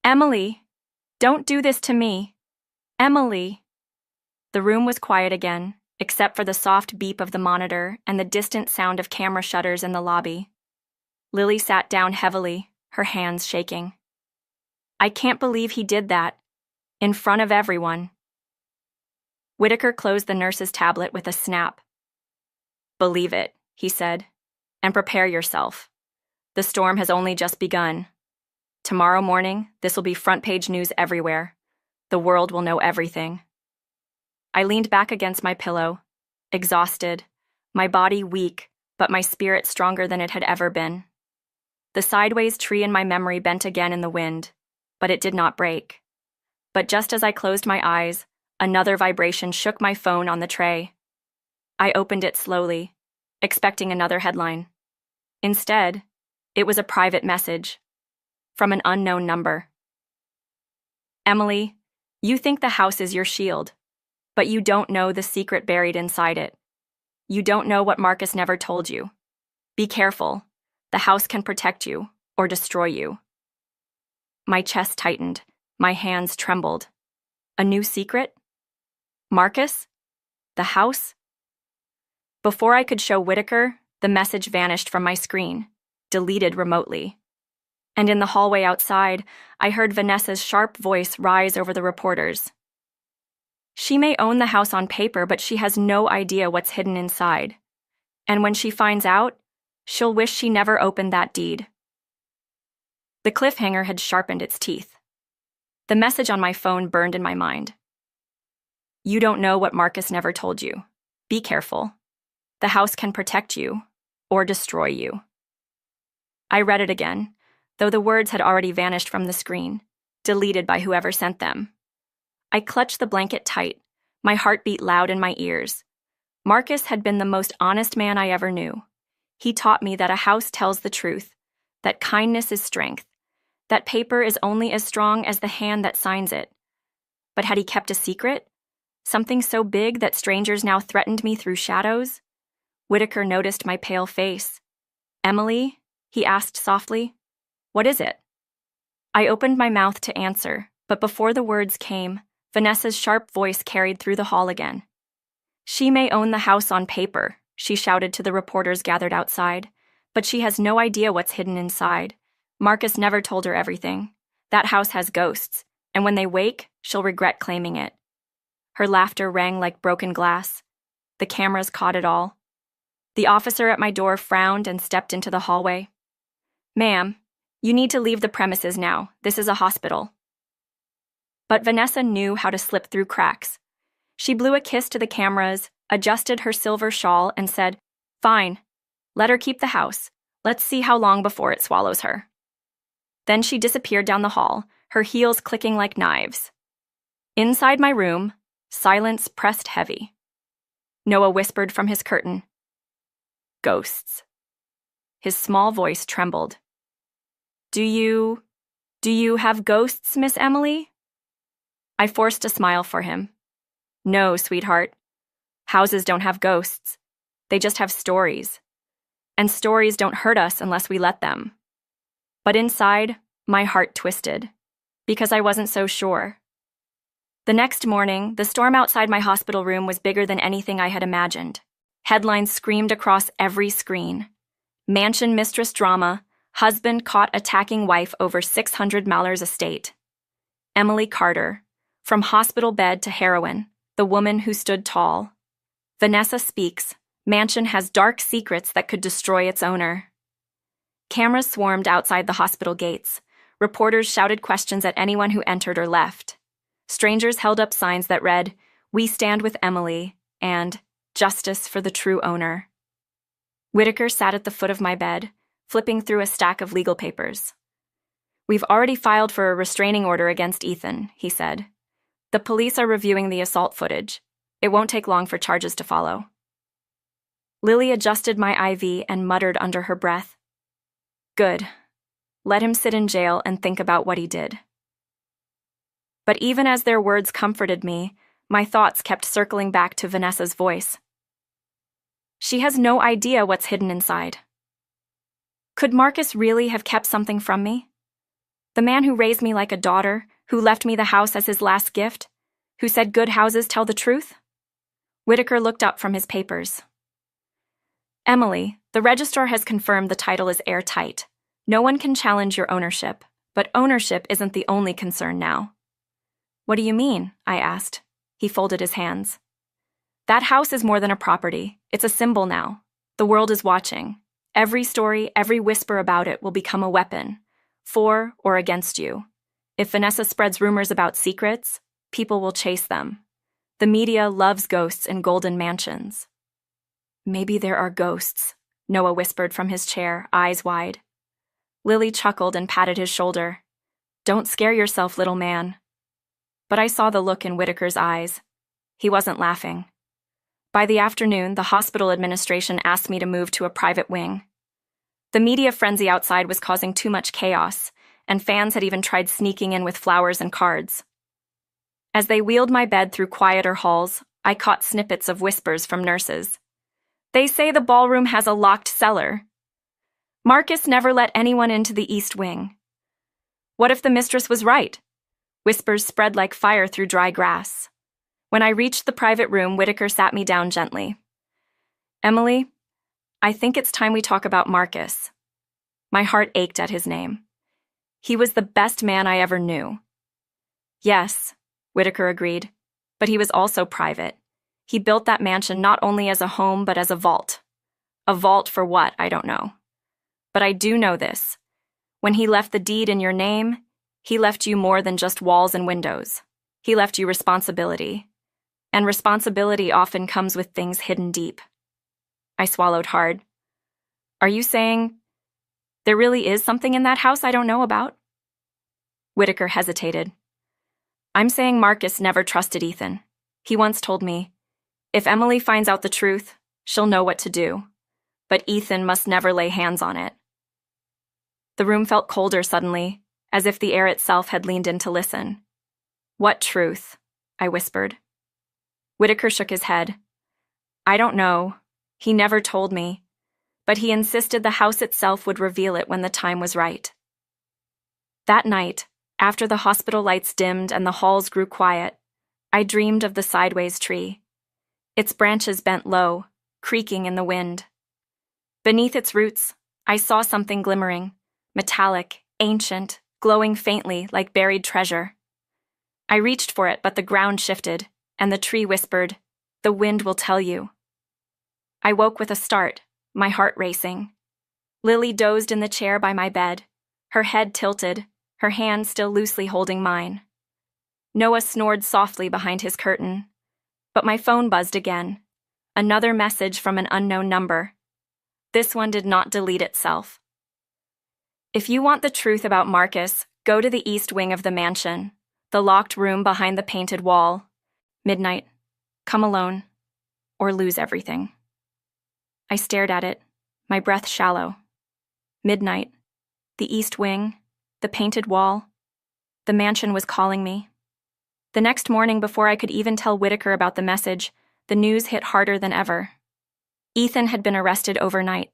"Emily, don't do this to me. Emily." The room was quiet again, except for the soft beep of the monitor and the distant sound of camera shutters in the lobby. Lily sat down heavily, her hands shaking. "I can't believe he did that. In front of everyone." Whitaker closed the nurse's tablet with a snap. "Believe it," he said, "and prepare yourself. The storm has only just begun. Tomorrow morning, this will be front-page news everywhere. The world will know everything." I leaned back against my pillow, exhausted, my body weak, but my spirit stronger than it had ever been. The sideways tree in my memory bent again in the wind, but it did not break. But just as I closed my eyes, another vibration shook my phone on the tray. I opened it slowly, expecting another headline. Instead, it was a private message from an unknown number. "Emily, you think the house is your shield, but you don't know the secret buried inside it. You don't know what Marcus never told you. Be careful. The house can protect you or destroy you." My chest tightened. My hands trembled. A new secret? Marcus? The house? Before I could show Whitaker, the message vanished from my screen, deleted remotely. And in the hallway outside, I heard Vanessa's sharp voice rise over the reporters. "She may own the house on paper, but she has no idea what's hidden inside. And when she finds out, she'll wish she never opened that deed." The cliffhanger had sharpened its teeth. The message on my phone burned in my mind. "You don't know what Marcus never told you. Be careful. The house can protect you or destroy you." I read it again, though the words had already vanished from the screen, deleted by whoever sent them. I clutched the blanket tight, my heart beat loud in my ears. Marcus had been the most honest man I ever knew. He taught me that a house tells the truth, that kindness is strength, that paper is only as strong as the hand that signs it. But had he kept a secret? Something so big that strangers now threatened me through shadows? Whitaker noticed my pale face. "Emily?" he asked softly. "What is it?" I opened my mouth to answer, but before the words came, Vanessa's sharp voice carried through the hall again. "She may own the house on paper," she shouted to the reporters gathered outside, "but she has no idea what's hidden inside. Marcus never told her everything. That house has ghosts, and when they wake, she'll regret claiming it." Her laughter rang like broken glass. The cameras caught it all. The officer at my door frowned and stepped into the hallway. "Ma'am, you need to leave the premises now. This is a hospital." But Vanessa knew how to slip through cracks. She blew a kiss to the cameras, adjusted her silver shawl, and said, "Fine. Let her keep the house. Let's see how long before it swallows her." Then she disappeared down the hall, her heels clicking like knives. Inside my room, silence pressed heavy. Noah whispered from his curtain, "Ghosts." His small voice trembled. Do you have ghosts, Miss Emily?" I forced a smile for him. "No, sweetheart. Houses don't have ghosts. They just have stories. And stories don't hurt us unless we let them." But inside, my heart twisted, because I wasn't so sure. The next morning, the storm outside my hospital room was bigger than anything I had imagined. Headlines screamed across every screen. Mansion mistress drama, husband caught attacking wife over $600 estate. Emily Carter, from hospital bed to heroine, the woman who stood tall. Vanessa speaks, mansion has dark secrets that could destroy its owner. Cameras swarmed outside the hospital gates. Reporters shouted questions at anyone who entered or left. Strangers held up signs that read, "We stand with Emily," and "Justice for the true owner." Whitaker sat at the foot of my bed, flipping through a stack of legal papers. "We've already filed for a restraining order against Ethan," he said. "The police are reviewing the assault footage. It won't take long for charges to follow." Lily adjusted my IV and muttered under her breath, "Good. Let him sit in jail and think about what he did." But even as their words comforted me, my thoughts kept circling back to Vanessa's voice. She has no idea what's hidden inside. Could Marcus really have kept something from me? The man who raised me like a daughter, who left me the house as his last gift, who said good houses tell the truth? Whitaker looked up from his papers. "Emily, the registrar has confirmed the title is airtight. No one can challenge your ownership, but ownership isn't the only concern now." "What do you mean?" I asked. He folded his hands. "That house is more than a property. It's a symbol now. The world is watching. Every story, every whisper about it will become a weapon, for or against you. If Vanessa spreads rumors about secrets, people will chase them. The media loves ghosts in golden mansions." "Maybe there are ghosts," Noah whispered from his chair, eyes wide. Lily chuckled and patted his shoulder. "Don't scare yourself, little man." But I saw the look in Whitaker's eyes. He wasn't laughing. By the afternoon, the hospital administration asked me to move to a private wing. The media frenzy outside was causing too much chaos, and fans had even tried sneaking in with flowers and cards. As they wheeled my bed through quieter halls, I caught snippets of whispers from nurses. "They say the ballroom has a locked cellar. Marcus never let anyone into the East Wing. What if the mistress was right?" Whispers spread like fire through dry grass. When I reached the private room, Whitaker sat me down gently. "Emily, I think it's time we talk about Marcus." My heart ached at his name. He was the best man I ever knew. "Yes," Whitaker agreed, "but he was also private. He built that mansion not only as a home but as a vault. A vault for what, I don't know. But I do know this. When he left the deed in your name, he left you more than just walls and windows. He left you responsibility. And responsibility often comes with things hidden deep." I swallowed hard. "Are you saying there really is something in that house I don't know about?" Whitaker hesitated. "I'm saying Marcus never trusted Ethan. He once told me, if Emily finds out the truth, she'll know what to do. But Ethan must never lay hands on it." The room felt colder suddenly, as if the air itself had leaned in to listen. "What truth?" I whispered. Whitaker shook his head. "I don't know. He never told me, but he insisted the house itself would reveal it when the time was right. That night, after the hospital lights dimmed and the halls grew quiet, I dreamed of the sideways tree. Its branches bent low, creaking in the wind. Beneath its roots, I saw something glimmering, metallic, ancient, glowing faintly like buried treasure. I reached for it, but the ground shifted, and the tree whispered, "The wind will tell you." I woke with a start, my heart racing. Lily dozed in the chair by my bed, her head tilted, her hand still loosely holding mine. Noah snored softly behind his curtain, but my phone buzzed again. Another message from an unknown number. This one did not delete itself. "If you want the truth about Marcus, go to the east wing of the mansion, the locked room behind the painted wall. Midnight. Come alone, or lose everything." I stared at it, my breath shallow. Midnight. The east wing. The painted wall. The mansion was calling me. The next morning, before I could even tell Whitaker about the message, the news hit harder than ever. Ethan had been arrested overnight.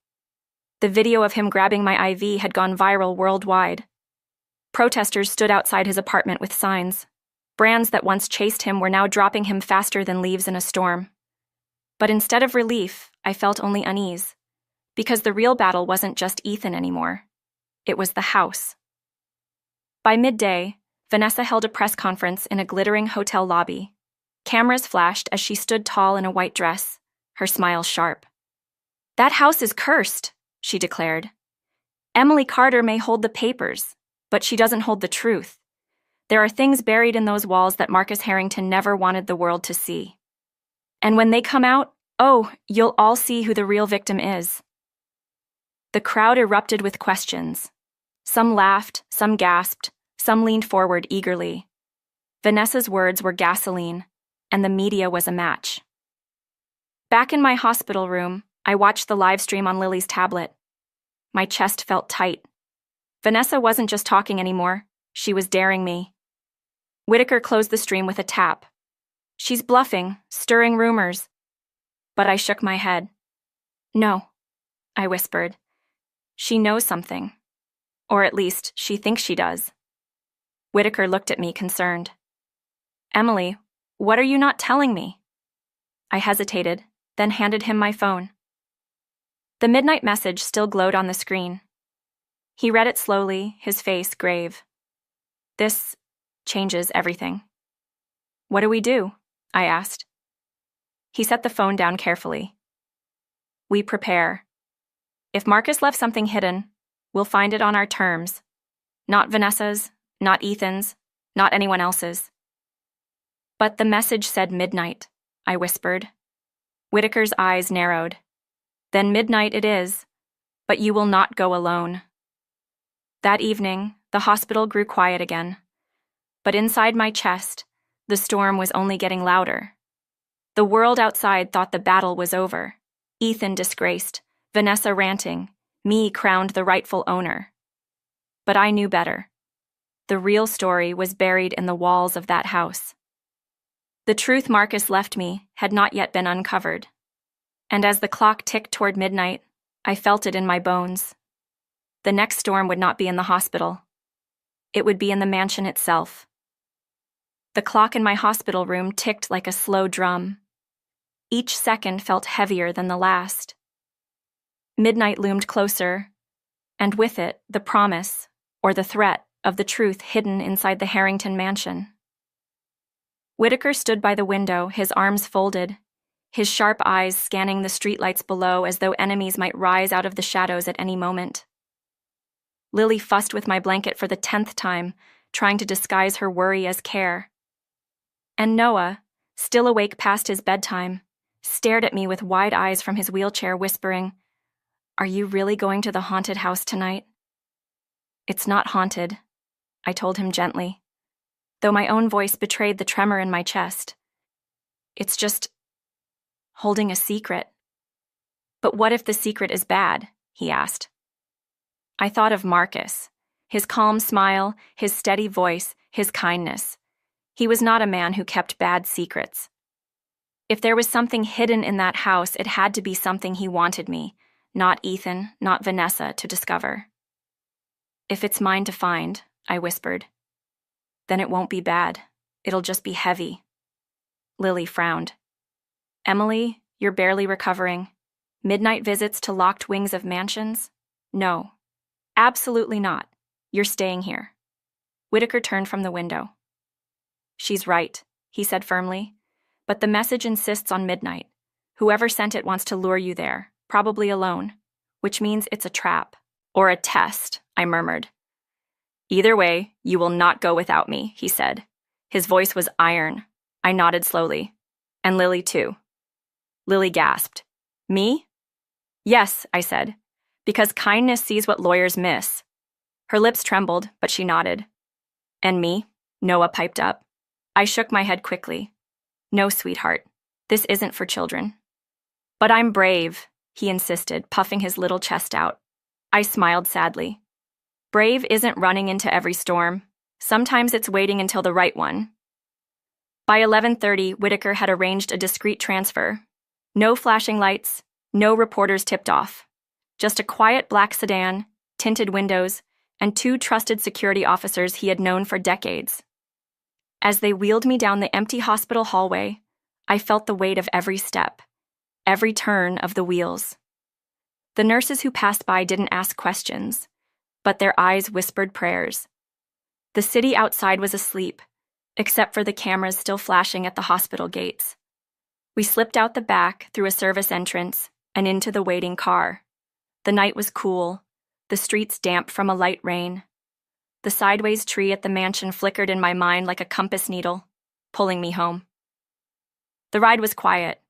The video of him grabbing my IV had gone viral worldwide. Protesters stood outside his apartment with signs. Brands that once chased him were now dropping him faster than leaves in a storm. But instead of relief, I felt only unease, because the real battle wasn't just Ethan anymore. It was the house. By midday, Vanessa held a press conference in a glittering hotel lobby. Cameras flashed as she stood tall in a white dress, her smile sharp. "That house is cursed," she declared. "Emily Carter may hold the papers, but she doesn't hold the truth. There are things buried in those walls that Marcus Harrington never wanted the world to see. And when they come out, oh, you'll all see who the real victim is." The crowd erupted with questions. Some laughed, some gasped, some leaned forward eagerly. Vanessa's words were gasoline, and the media was a match. Back in my hospital room, I watched the live stream on Lily's tablet. My chest felt tight. Vanessa wasn't just talking anymore, she was daring me. Whitaker closed the stream with a tap. "She's bluffing, stirring rumors." But I shook my head. "No," I whispered. "She knows something. Or at least, she thinks she does." Whitaker looked at me concerned. "Emily, what are you not telling me?" I hesitated, then handed him my phone. The midnight message still glowed on the screen. He read it slowly, his face grave. "This changes everything." "What do we do?" I asked. He set the phone down carefully. "We prepare. If Marcus left something hidden, we'll find it on our terms. Not Vanessa's, not Ethan's, not anyone else's." "But the message said midnight," I whispered. Whitaker's eyes narrowed. "Then midnight it is, but you will not go alone." That evening, the hospital grew quiet again. But inside my chest, the storm was only getting louder. The world outside thought the battle was over. Ethan disgraced, Vanessa ranting, me crowned the rightful owner. But I knew better. The real story was buried in the walls of that house. The truth Marcus left me had not yet been uncovered. And as the clock ticked toward midnight, I felt it in my bones. The next storm would not be in the hospital. It would be in the mansion itself. The clock in my hospital room ticked like a slow drum. Each second felt heavier than the last. Midnight loomed closer, and with it, the promise, or the threat, of the truth hidden inside the Harrington mansion. Whitaker stood by the window, his arms folded, his sharp eyes scanning the streetlights below as though enemies might rise out of the shadows at any moment. Lily fussed with my blanket for the 10th time, trying to disguise her worry as care. And Noah, still awake past his bedtime, stared at me with wide eyes from his wheelchair, whispering, "Are you really going to the haunted house tonight?" "It's not haunted," I told him gently, though my own voice betrayed the tremor in my chest. "It's just holding a secret." "But what if the secret is bad?" he asked. I thought of Marcus, his calm smile, his steady voice, his kindness. He was not a man who kept bad secrets. If there was something hidden in that house, it had to be something he wanted me, not Ethan, not Vanessa, to discover. If it's mine to find, I whispered, then it won't be bad. It'll just be heavy. Lily frowned. Emily, you're barely recovering. Midnight visits to locked wings of mansions? No. Absolutely not. You're staying here. Whitaker turned from the window. She's right, he said firmly. But the message insists on midnight. Whoever sent it wants to lure you there, probably alone, which means it's a trap. Or a test, I murmured. Either way, you will not go without me, he said. His voice was iron. I nodded slowly. And Lily, too. Lily gasped. Me? Yes, I said, because kindness sees what lawyers miss. Her lips trembled, but she nodded. And me? Noah piped up. I shook my head quickly. No, sweetheart. This isn't for children. But I'm brave, he insisted, puffing his little chest out. I smiled sadly. Brave isn't running into every storm. Sometimes it's waiting until the right one. By 11:30, Whitaker had arranged a discreet transfer. No flashing lights, no reporters tipped off. Just a quiet black sedan, tinted windows, and 2 trusted security officers he had known for decades. As they wheeled me down the empty hospital hallway, I felt the weight of every step, every turn of the wheels. The nurses who passed by didn't ask questions, but their eyes whispered prayers. The city outside was asleep, except for the cameras still flashing at the hospital gates. We slipped out the back through a service entrance and into the waiting car. The night was cool, the streets damp from a light rain. The sideways tree at the mansion flickered in my mind like a compass needle, pulling me home. The ride was quiet.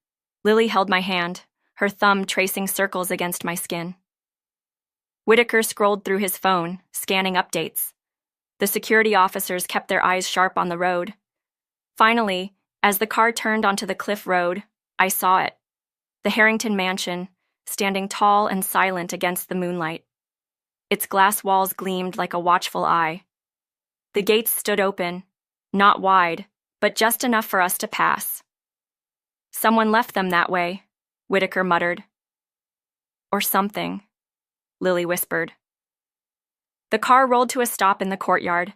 Lily held my hand, her thumb tracing circles against my skin. Whitaker scrolled through his phone, scanning updates. The security officers kept their eyes sharp on the road. Finally, as the car turned onto the cliff road, I saw it. The Harrington mansion, standing tall and silent against the moonlight. Its glass walls gleamed like a watchful eye. The gates stood open, not wide, but just enough for us to pass. Someone left them that way, Whitaker muttered. Or something, Lily whispered. The car rolled to a stop in the courtyard.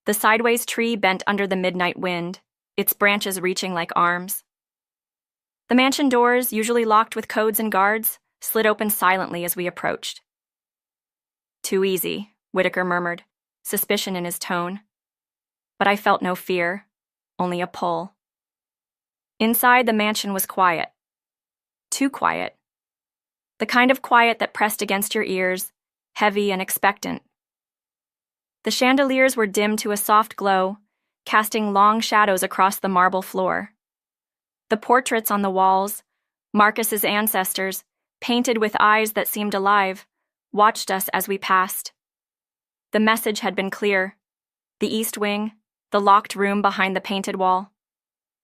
The sideways tree bent under the midnight wind, its branches reaching like arms. The mansion doors, usually locked with codes and guards, slid open silently as we approached. Too easy, Whitaker murmured, suspicion in his tone. But I felt no fear, only a pull. Inside, the mansion was quiet. Too quiet. The kind of quiet that pressed against your ears, heavy and expectant. The chandeliers were dimmed to a soft glow, casting long shadows across the marble floor. The portraits on the walls, Marcus's ancestors, painted with eyes that seemed alive, watched us as we passed. The message had been clear. The east wing, the locked room behind the painted wall.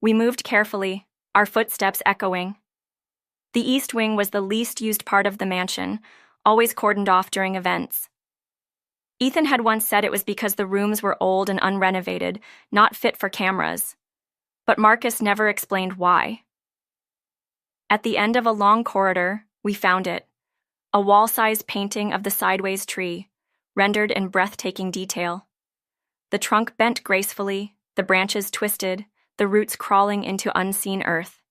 We moved carefully, our footsteps echoing. The east wing was the least used part of the mansion, always cordoned off during events. Ethan had once said it was because the rooms were old and unrenovated, not fit for cameras. But Marcus never explained why. At the end of a long corridor, we found it. A wall-sized painting of the sideways tree, rendered in breathtaking detail. The trunk bent gracefully, the branches twisted, the roots crawling into unseen earth.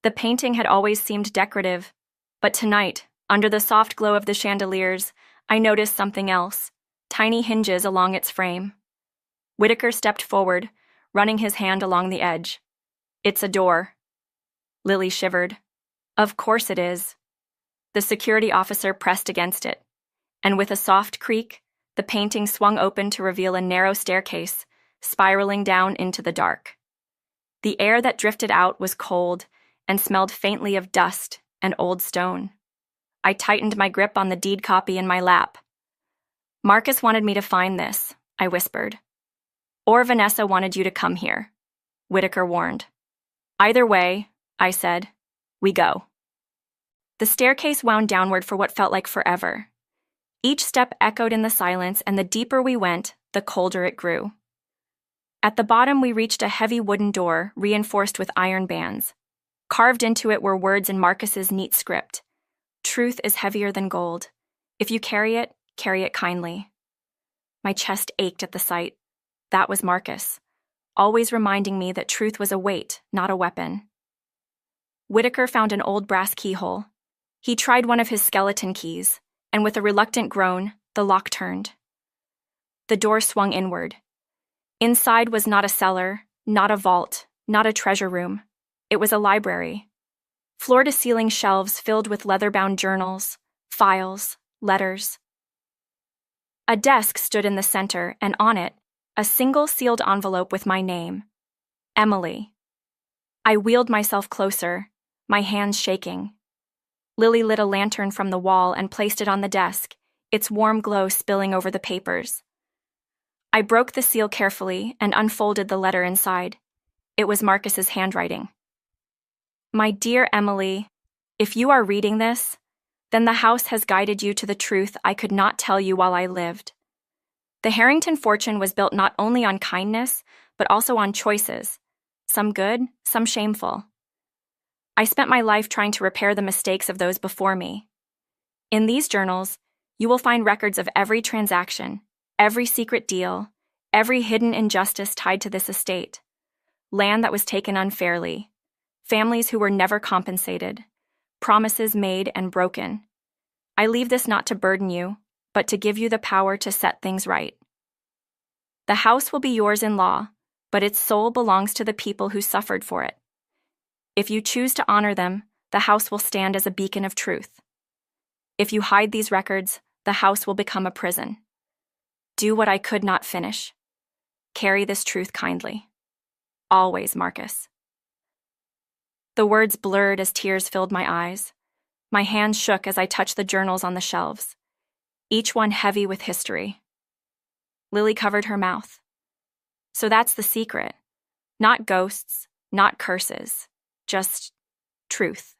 The painting had always seemed decorative, but tonight, under the soft glow of the chandeliers, I noticed something else, tiny hinges along its frame. Whitaker stepped forward, running his hand along the edge. It's a door. Lily shivered. Of course it is. The security officer pressed against it, and with a soft creak, the painting swung open to reveal a narrow staircase, spiraling down into the dark. The air that drifted out was cold and smelled faintly of dust and old stone. I tightened my grip on the deed copy in my lap. Marcus wanted me to find this, I whispered. Or Vanessa wanted you to come here, Whitaker warned. Either way, I said, we go. The staircase wound downward for what felt like forever. Each step echoed in the silence, and the deeper we went, the colder it grew. At the bottom, we reached a heavy wooden door reinforced with iron bands. Carved into it were words in Marcus's neat script. Truth is heavier than gold. If you carry it kindly. My chest ached at the sight. That was Marcus, always reminding me that truth was a weight, not a weapon. Whitaker found an old brass keyhole. He tried one of his skeleton keys, and with a reluctant groan, the lock turned. The door swung inward. Inside was not a cellar, not a vault, not a treasure room. It was a library. Floor-to-ceiling shelves filled with leather-bound journals, files, letters. A desk stood in the center, and on it, a single sealed envelope with my name. Emily. I wheeled myself closer, my hands shaking. Lily lit a lantern from the wall and placed it on the desk, its warm glow spilling over the papers. I broke the seal carefully and unfolded the letter inside. It was Marcus's handwriting. My dear Emily, if you are reading this, then the house has guided you to the truth I could not tell you while I lived. The Harrington fortune was built not only on kindness, but also on choices, some good, some shameful. I spent my life trying to repair the mistakes of those before me. In these journals, you will find records of every transaction, every secret deal, every hidden injustice tied to this estate. Land that was taken unfairly, families who were never compensated, promises made and broken. I leave this not to burden you, but to give you the power to set things right. The house will be yours in law, but its soul belongs to the people who suffered for it. If you choose to honor them, the house will stand as a beacon of truth. If you hide these records, the house will become a prison. Do what I could not finish. Carry this truth kindly. Always, Marcus. The words blurred as tears filled my eyes. My hands shook as I touched the journals on the shelves, each one heavy with history. Lily covered her mouth. So that's the secret. Not ghosts, not curses, just truth.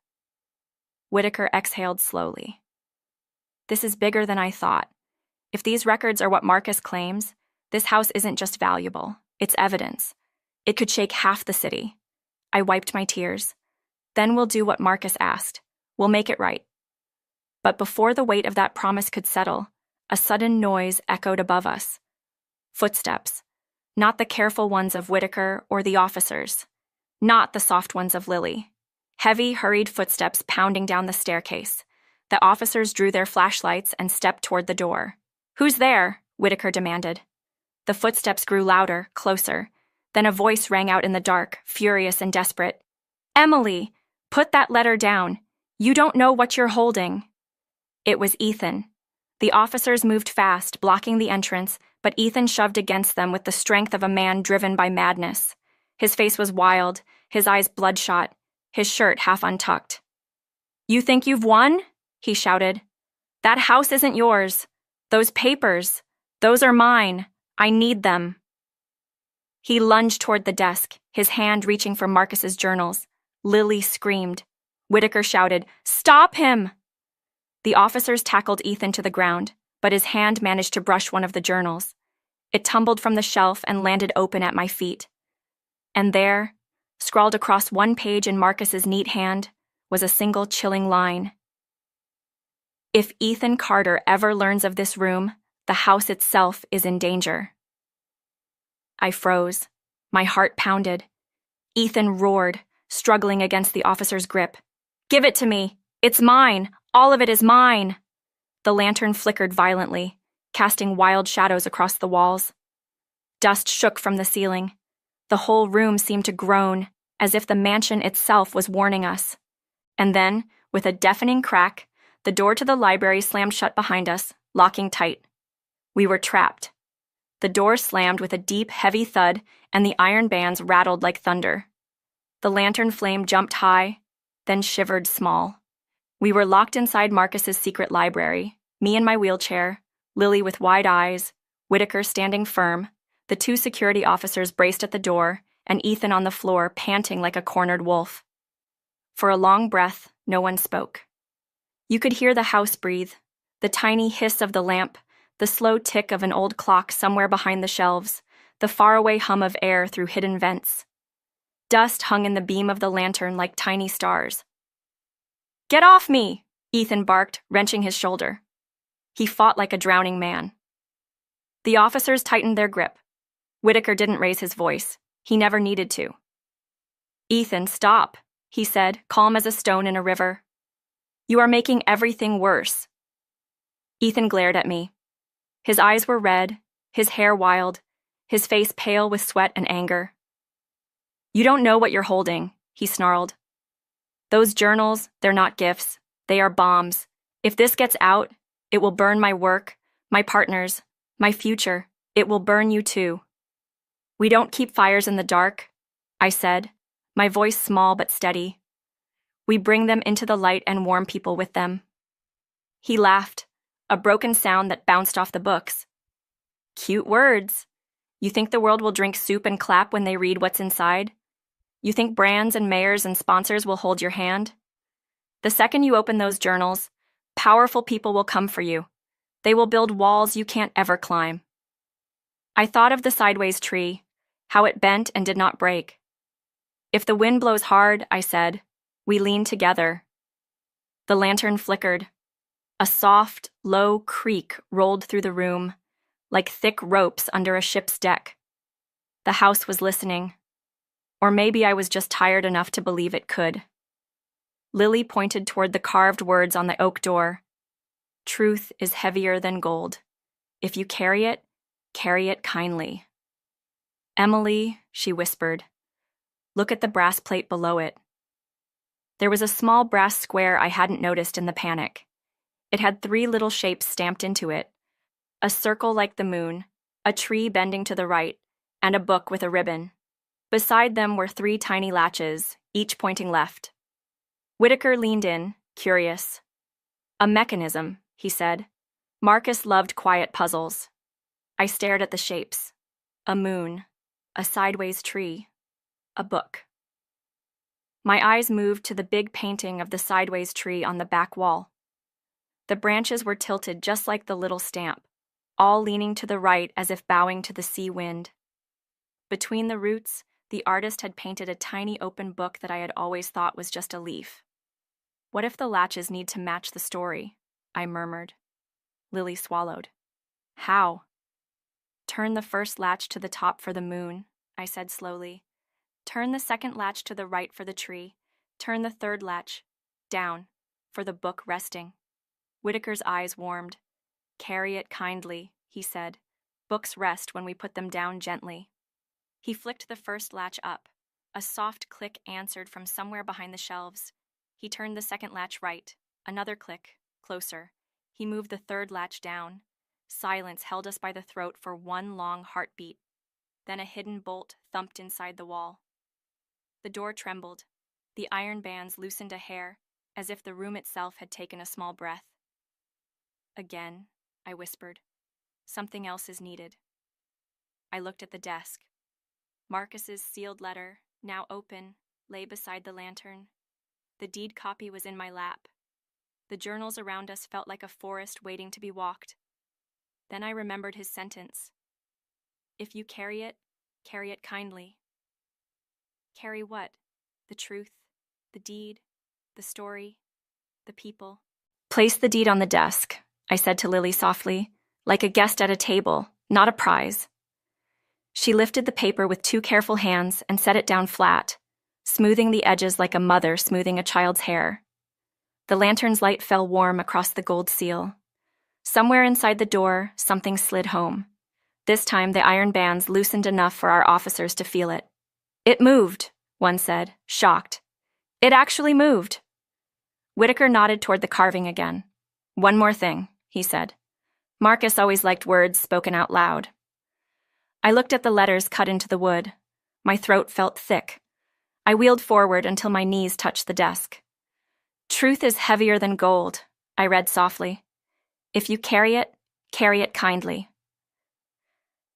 Whitaker exhaled slowly. This is bigger than I thought. If these records are what Marcus claims, this house isn't just valuable, it's evidence. It could shake half the city. I wiped my tears. Then we'll do what Marcus asked. We'll make it right. But before the weight of that promise could settle, a sudden noise echoed above us. Footsteps. Not the careful ones of Whitaker or the officers. Not the soft ones of Lily. Heavy, hurried footsteps pounding down the staircase. The officers drew their flashlights and stepped toward the door. "Who's there?" Whitaker demanded. The footsteps grew louder, closer. Then a voice rang out in the dark, furious and desperate. "Emily, put that letter down. You don't know what you're holding." It was Ethan. The officers moved fast, blocking the entrance, but Ethan shoved against them with the strength of a man driven by madness. His face was wild, his eyes bloodshot, his shirt half untucked. "You think you've won?" he shouted. "That house isn't yours. Those papers, those are mine. I need them." He lunged toward the desk, his hand reaching for Marcus's journals. Lily screamed. Whitaker shouted, "Stop him!" The officers tackled Ethan to the ground, but his hand managed to brush one of the journals. It tumbled from the shelf and landed open at my feet. And there, scrawled across one page in Marcus's neat hand, was a single chilling line. "If Ethan Carter ever learns of this room, the house itself is in danger." I froze. My heart pounded. Ethan roared, struggling against the officer's grip. "Give it to me! It's mine! All of it is mine!" The lantern flickered violently, casting wild shadows across the walls. Dust shook from the ceiling. The whole room seemed to groan, as if the mansion itself was warning us. And then, with a deafening crack, the door to the library slammed shut behind us, locking tight. We were trapped. The door slammed with a deep, heavy thud, and the iron bands rattled like thunder. The lantern flame jumped high, then shivered small. We were locked inside Marcus's secret library, me in my wheelchair, Lily with wide eyes, Whitaker standing firm, the two security officers braced at the door, and Ethan on the floor, panting like a cornered wolf. For a long breath, no one spoke. You could hear the house breathe, the tiny hiss of the lamp, the slow tick of an old clock somewhere behind the shelves, the faraway hum of air through hidden vents. Dust hung in the beam of the lantern like tiny stars. "Get off me!" Ethan barked, wrenching his shoulder. He fought like a drowning man. The officers tightened their grip. Whitaker didn't raise his voice. He never needed to. "Ethan, stop," he said, calm as a stone in a river. "You are making everything worse." Ethan glared at me. His eyes were red, his hair wild, his face pale with sweat and anger. "You don't know what you're holding," he snarled. "Those journals, they're not gifts. They are bombs. If this gets out, it will burn my work, my partners, my future. It will burn you too." "We don't keep fires in the dark," I said, my voice small but steady. "We bring them into the light and warm people with them." He laughed, a broken sound that bounced off the books. "Cute words. You think the world will drink soup and clap when they read what's inside? You think brands and mayors and sponsors will hold your hand? The second you open those journals, powerful people will come for you. They will build walls you can't ever climb." I thought of the sideways tree, how it bent and did not break. "If the wind blows hard," I said, "we lean together." The lantern flickered. A soft, low creak rolled through the room, like thick ropes under a ship's deck. The house was listening. Or maybe I was just tired enough to believe it could. Lily pointed toward the carved words on the oak door. "Truth is heavier than gold. If you carry it kindly." "Emily," she whispered, "look at the brass plate below it." There was a small brass square I hadn't noticed in the panic. It had 3 little shapes stamped into it: a circle like the moon, a tree bending to the right, and a book with a ribbon. Beside them were 3 tiny latches, each pointing left. Whitaker leaned in, curious. "A mechanism," he said. "Marcus loved quiet puzzles." I stared at the shapes. A moon, a sideways tree, a book. My eyes moved to the big painting of the sideways tree on the back wall. The branches were tilted just like the little stamp, all leaning to the right as if bowing to the sea wind. Between the roots, the artist had painted a tiny open book that I had always thought was just a leaf. "What if the latches need to match the story?" I murmured. Lily swallowed. "How?" "Turn the first latch to the top for the moon," I said slowly. "Turn the second latch to the right for the tree. Turn the third latch down for the book resting." Whitaker's eyes warmed. "Carry it kindly," he said. "Books rest when we put them down gently." He flicked the first latch up. A soft click answered from somewhere behind the shelves. He turned the second latch right. Another click, closer. He moved the third latch down. Silence held us by the throat for one long heartbeat. Then a hidden bolt thumped inside the wall. The door trembled. The iron bands loosened a hair, as if the room itself had taken a small breath. "Again," I whispered. "Something else is needed." I looked at the desk. Marcus's sealed letter, now open, lay beside the lantern. The deed copy was in my lap. The journals around us felt like a forest waiting to be walked. Then I remembered his sentence. "If you carry it kindly." Carry what? The truth, the deed, the story, the people. "Place the deed on the desk," I said to Lily softly, "like a guest at a table, not a prize." She lifted the paper with 2 careful hands and set it down flat, smoothing the edges like a mother smoothing a child's hair. The lantern's light fell warm across the gold seal. Somewhere inside the door, something slid home. This time, the iron bands loosened enough for our officers to feel it. "It moved," one said, shocked. "It actually moved." Whitaker nodded toward the carving again. "One more thing," he said. Marcus always liked words spoken out loud. I looked at the letters cut into the wood. My throat felt thick. I wheeled forward until my knees touched the desk. "Truth is heavier than gold," I read softly. "If you carry it kindly."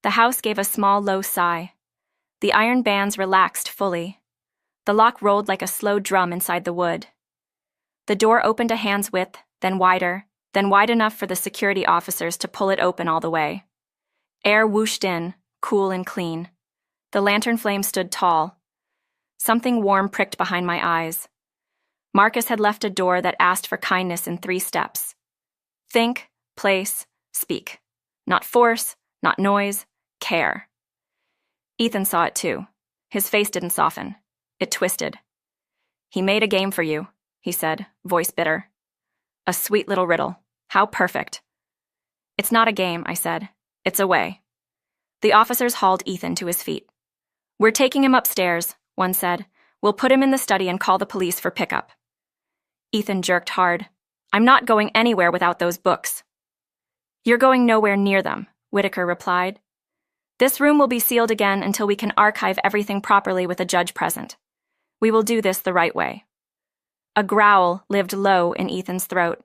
The house gave a small, low sigh. The iron bands relaxed fully. The lock rolled like a slow drum inside the wood. The door opened a hand's width, then wider, then wide enough for the security officers to pull it open all the way. Air whooshed in, cool and clean. The lantern flame stood tall. Something warm pricked behind my eyes. Marcus had left a door that asked for kindness in 3 steps. Think, place, speak. Not force, not noise, care. Ethan saw it too. His face didn't soften. It twisted. He made a game for you, he said, voice bitter. A sweet little riddle. How perfect. It's not a game, I said. It's a way. The officers hauled Ethan to his feet. We're taking him upstairs, one said. We'll put him in the study and call the police for pickup. Ethan jerked hard. I'm not going anywhere without those books. You're going nowhere near them, Whitaker replied. This room will be sealed again until we can archive everything properly with a judge present. We will do this the right way. A growl lived low in Ethan's throat.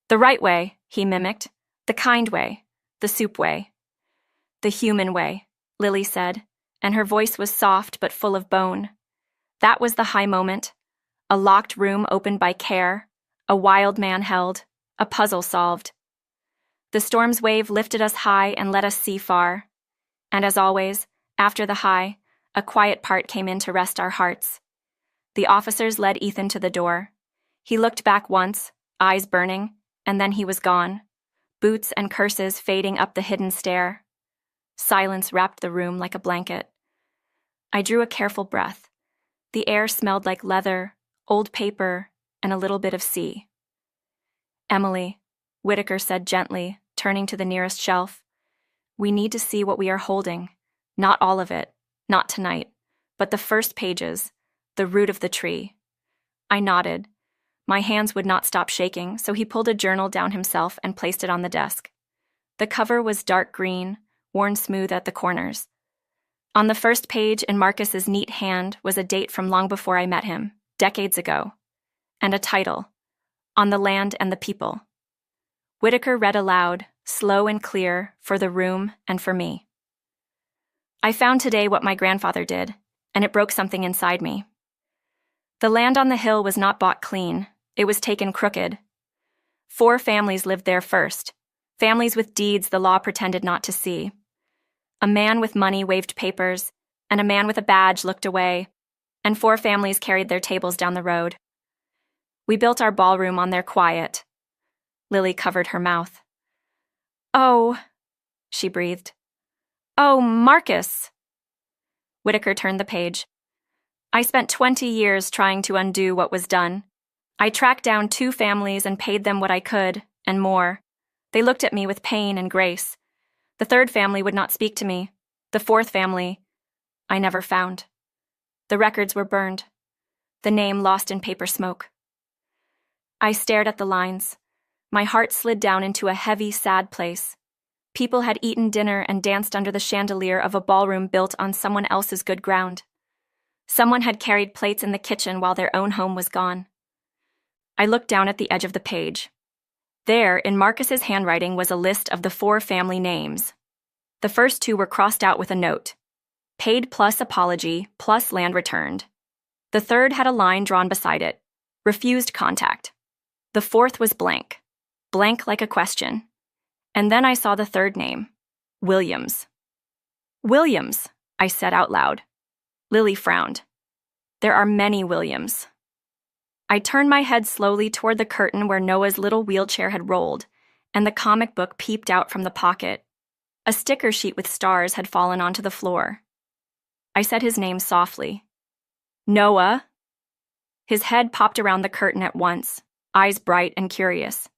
The right way, he mimicked. The kind way. The soup way. The human way, Lily said, and her voice was soft but full of bone. That was the high moment. A locked room opened by care, a wild man held, a puzzle solved. The storm's wave lifted us high and let us see far. And as always, after the high, a quiet part came in to rest our hearts. The officers led Ethan to the door. He looked back once, eyes burning, and then he was gone, boots and curses fading up the hidden stair. Silence wrapped the room like a blanket. I drew a careful breath. The air smelled like leather, old paper, and a little bit of sea. Emily, Whitaker said gently, turning to the nearest shelf, we need to see what we are holding. Not all of it, not tonight, but the first pages, the root of the tree. I nodded. My hands would not stop shaking, so he pulled a journal down himself and placed it on the desk. The cover was dark green, worn smooth at the corners. On the first page in Marcus's neat hand was a date from long before I met him, decades ago, and a title, On the Land and the People. Whitaker read aloud, slow and clear, for the room and for me. I found today what my grandfather did, and it broke something inside me. The land on the hill was not bought clean, it was taken crooked. 4 families lived there first, families with deeds the law pretended not to see. A man with money waved papers, and a man with a badge looked away, and 4 families carried their tables down the road. We built our ballroom on their quiet. Lily covered her mouth. Oh, she breathed. Oh, Marcus! Whitaker turned the page. I spent 20 years trying to undo what was done. I tracked down 2 families and paid them what I could, and more. They looked at me with pain and grace. The 3rd family would not speak to me. The 4th family, I never found. The records were burned. The name lost in paper smoke. I stared at the lines. My heart slid down into a heavy, sad place. People had eaten dinner and danced under the chandelier of a ballroom built on someone else's good ground. Someone had carried plates in the kitchen while their own home was gone. I looked down at the edge of the page. There, in Marcus's handwriting, was a list of the 4 family names. The first 2 were crossed out with a note. Paid plus apology plus land returned. The 3rd had a line drawn beside it. Refused contact. The 4th was blank. Blank like a question. And then I saw the 3rd name. Williams. Williams, I said out loud. Lily frowned. There are many Williams. I turned my head slowly toward the curtain where Noah's little wheelchair had rolled, and the comic book peeped out from the pocket. A sticker sheet with stars had fallen onto the floor. I said his name softly. Noah. His head popped around the curtain at once, eyes bright and curious.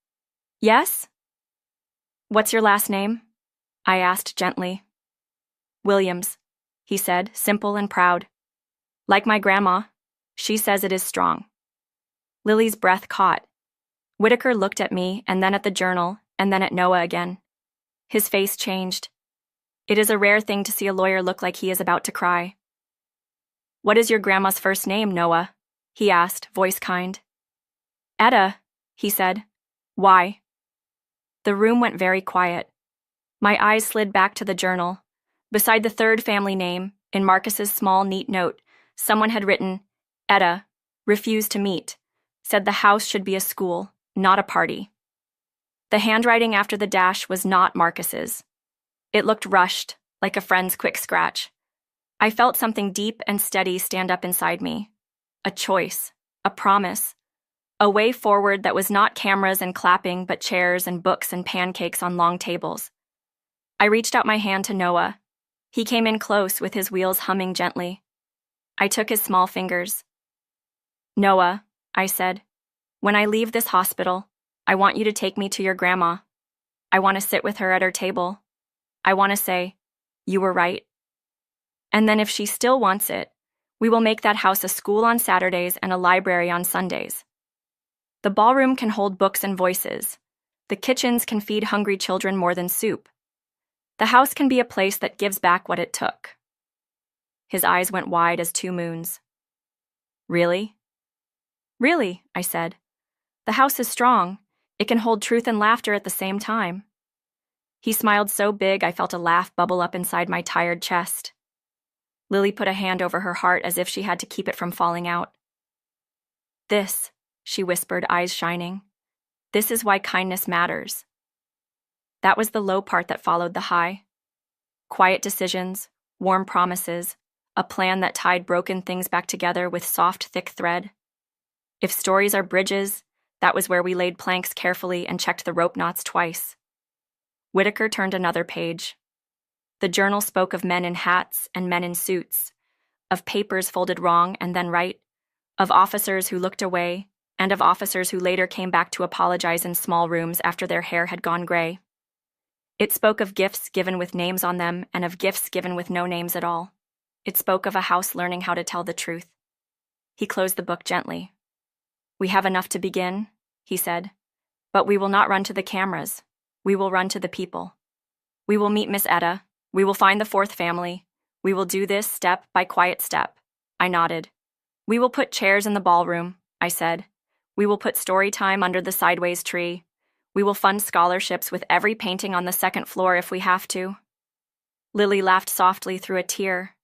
Yes? What's your last name? I asked gently. Williams, he said, simple and proud. Like my grandma, she says it is strong. Lily's breath caught. Whitaker looked at me and then at the journal and then at Noah again. His face changed. It is a rare thing to see a lawyer look like he is about to cry. What is your grandma's first name, Noah? He asked, voice kind. Etta, he said. Why? The room went very quiet. My eyes slid back to the journal. Beside the 3rd family name, in Marcus's small, neat note, someone had written, Etta, refused to meet, said the house should be a school, not a party. The handwriting after the dash was not Marcus's. It looked rushed, like a friend's quick scratch. I felt something deep and steady stand up inside me. A choice, a promise, a way forward that was not cameras and clapping, but chairs and books and pancakes on long tables. I reached out my hand to Noah. He came in close with his wheels humming gently. I took his small fingers. "Noah," I said, "when I leave this hospital, I want you to take me to your grandma. I want to sit with her at her table. I want to say, 'You were right.' And then if she still wants it, we will make that house a school on Saturdays and a library on Sundays. The ballroom can hold books and voices. The kitchens can feed hungry children more than soup. The house can be a place that gives back what it took." His eyes went wide as two moons. "Really?" "Really," I said. "The house is strong. It can hold truth and laughter at the same time." He smiled so big I felt a laugh bubble up inside my tired chest. Lily put a hand over her heart as if she had to keep it from falling out. "This," she whispered, eyes shining. "This is why kindness matters." That was the low part that followed the high. Quiet decisions, warm promises, a plan that tied broken things back together with soft, thick thread. If stories are bridges, that was where we laid planks carefully and checked the rope knots twice. Whitaker turned another page. The journal spoke of men in hats and men in suits, of papers folded wrong and then right, of officers who looked away, and of officers who later came back to apologize in small rooms after their hair had gone gray. It spoke of gifts given with names on them and of gifts given with no names at all. It spoke of a house learning how to tell the truth. He closed the book gently. "We have enough to begin," he said, "but we will not run to the cameras. We will run to the people. We will meet Miss Etta. We will find the fourth family. We will do this step by quiet step." I nodded. "We will put chairs in the ballroom," I said. "We will put story time under the sideways tree. We will fund scholarships with every painting on the second floor if we have to." Lily laughed softly through a tear.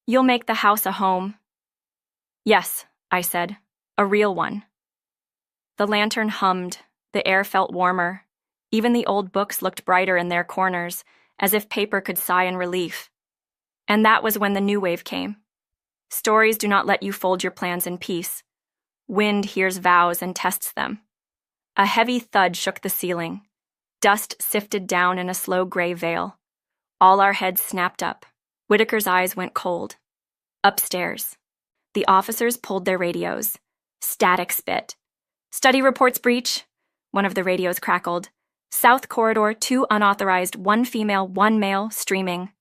"You'll make the house a home." "Yes," I said, "a real one." The lantern hummed. The air felt warmer. Even the old books looked brighter in their corners, as if paper could sigh in relief. And that was when the new wave came. Stories do not let you fold your plans in peace. Wind hears vows and tests them. A heavy thud shook the ceiling. Dust sifted down in a slow gray veil. All our heads snapped up. Whitaker's eyes went cold. Upstairs. The officers pulled their radios. Static spit. "Study reports breach," one of the radios crackled. "South corridor, 2 unauthorized, 1 female, 1 male, streaming."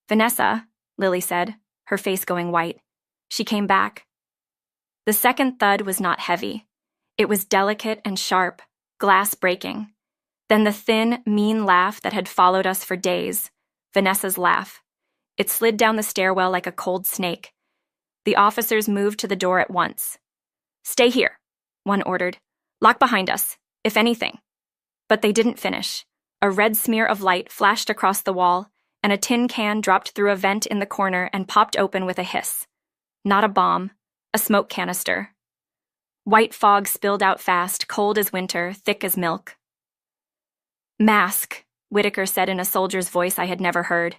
"Vanessa," Lily said, her face going white. She came back. The second thud was not heavy. It was delicate and sharp, glass breaking. Then the thin, mean laugh that had followed us for days, Vanessa's laugh. It slid down the stairwell like a cold snake. The officers moved to the door at once. "Stay here," one ordered. "Lock behind us, if anything." But they didn't finish. A red smear of light flashed across the wall, and a tin can dropped through a vent in the corner and popped open with a hiss. Not a bomb, a smoke canister. White fog spilled out fast, cold as winter, thick as milk. "Mask," Whitaker said in a soldier's voice I had never heard.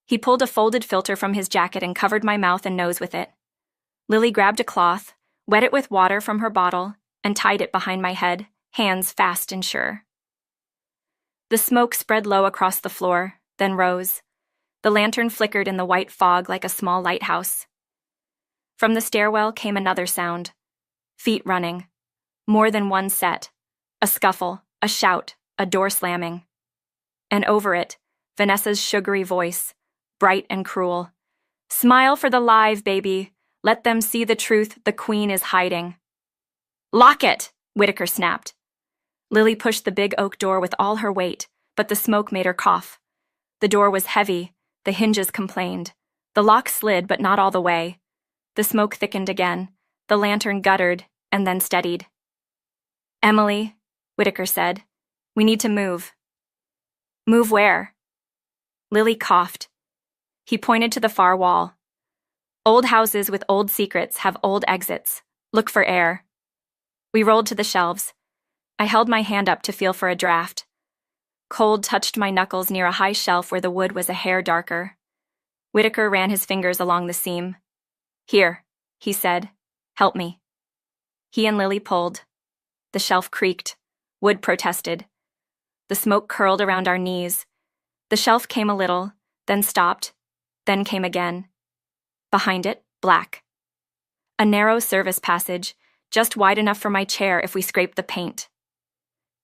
He pulled a folded filter from his jacket and covered my mouth and nose with it. Lily grabbed a cloth, wet it with water from her bottle, and tied it behind my head, hands fast and sure. The smoke spread low across the floor, then rose. The lantern flickered in the white fog like a small lighthouse. From the stairwell came another sound. Feet running. More than one set. A scuffle, a shout, a door slamming. And over it, Vanessa's sugary voice, bright and cruel. "Smile for the live, baby. Let them see the truth the queen is hiding." "Lock it!" Whitaker snapped. Lily pushed the big oak door with all her weight, but the smoke made her cough. The door was heavy, the hinges complained. The lock slid, but not all the way. The smoke thickened again. The lantern guttered, and then steadied. "Emily," Whitaker said, "we need to move." "Move where?" Lily coughed. He pointed to the far wall. "Old houses with old secrets have old exits. Look for air." We rolled to the shelves. I held my hand up to feel for a draft. Cold touched my knuckles near a high shelf where the wood was a hair darker. Whitaker ran his fingers along the seam. "Here," he said. "Help me." He and Lily pulled. The shelf creaked. Wood protested. The smoke curled around our knees. The shelf came a little, then stopped, then came again. Behind it, black. A narrow service passage, just wide enough for my chair if we scraped the paint.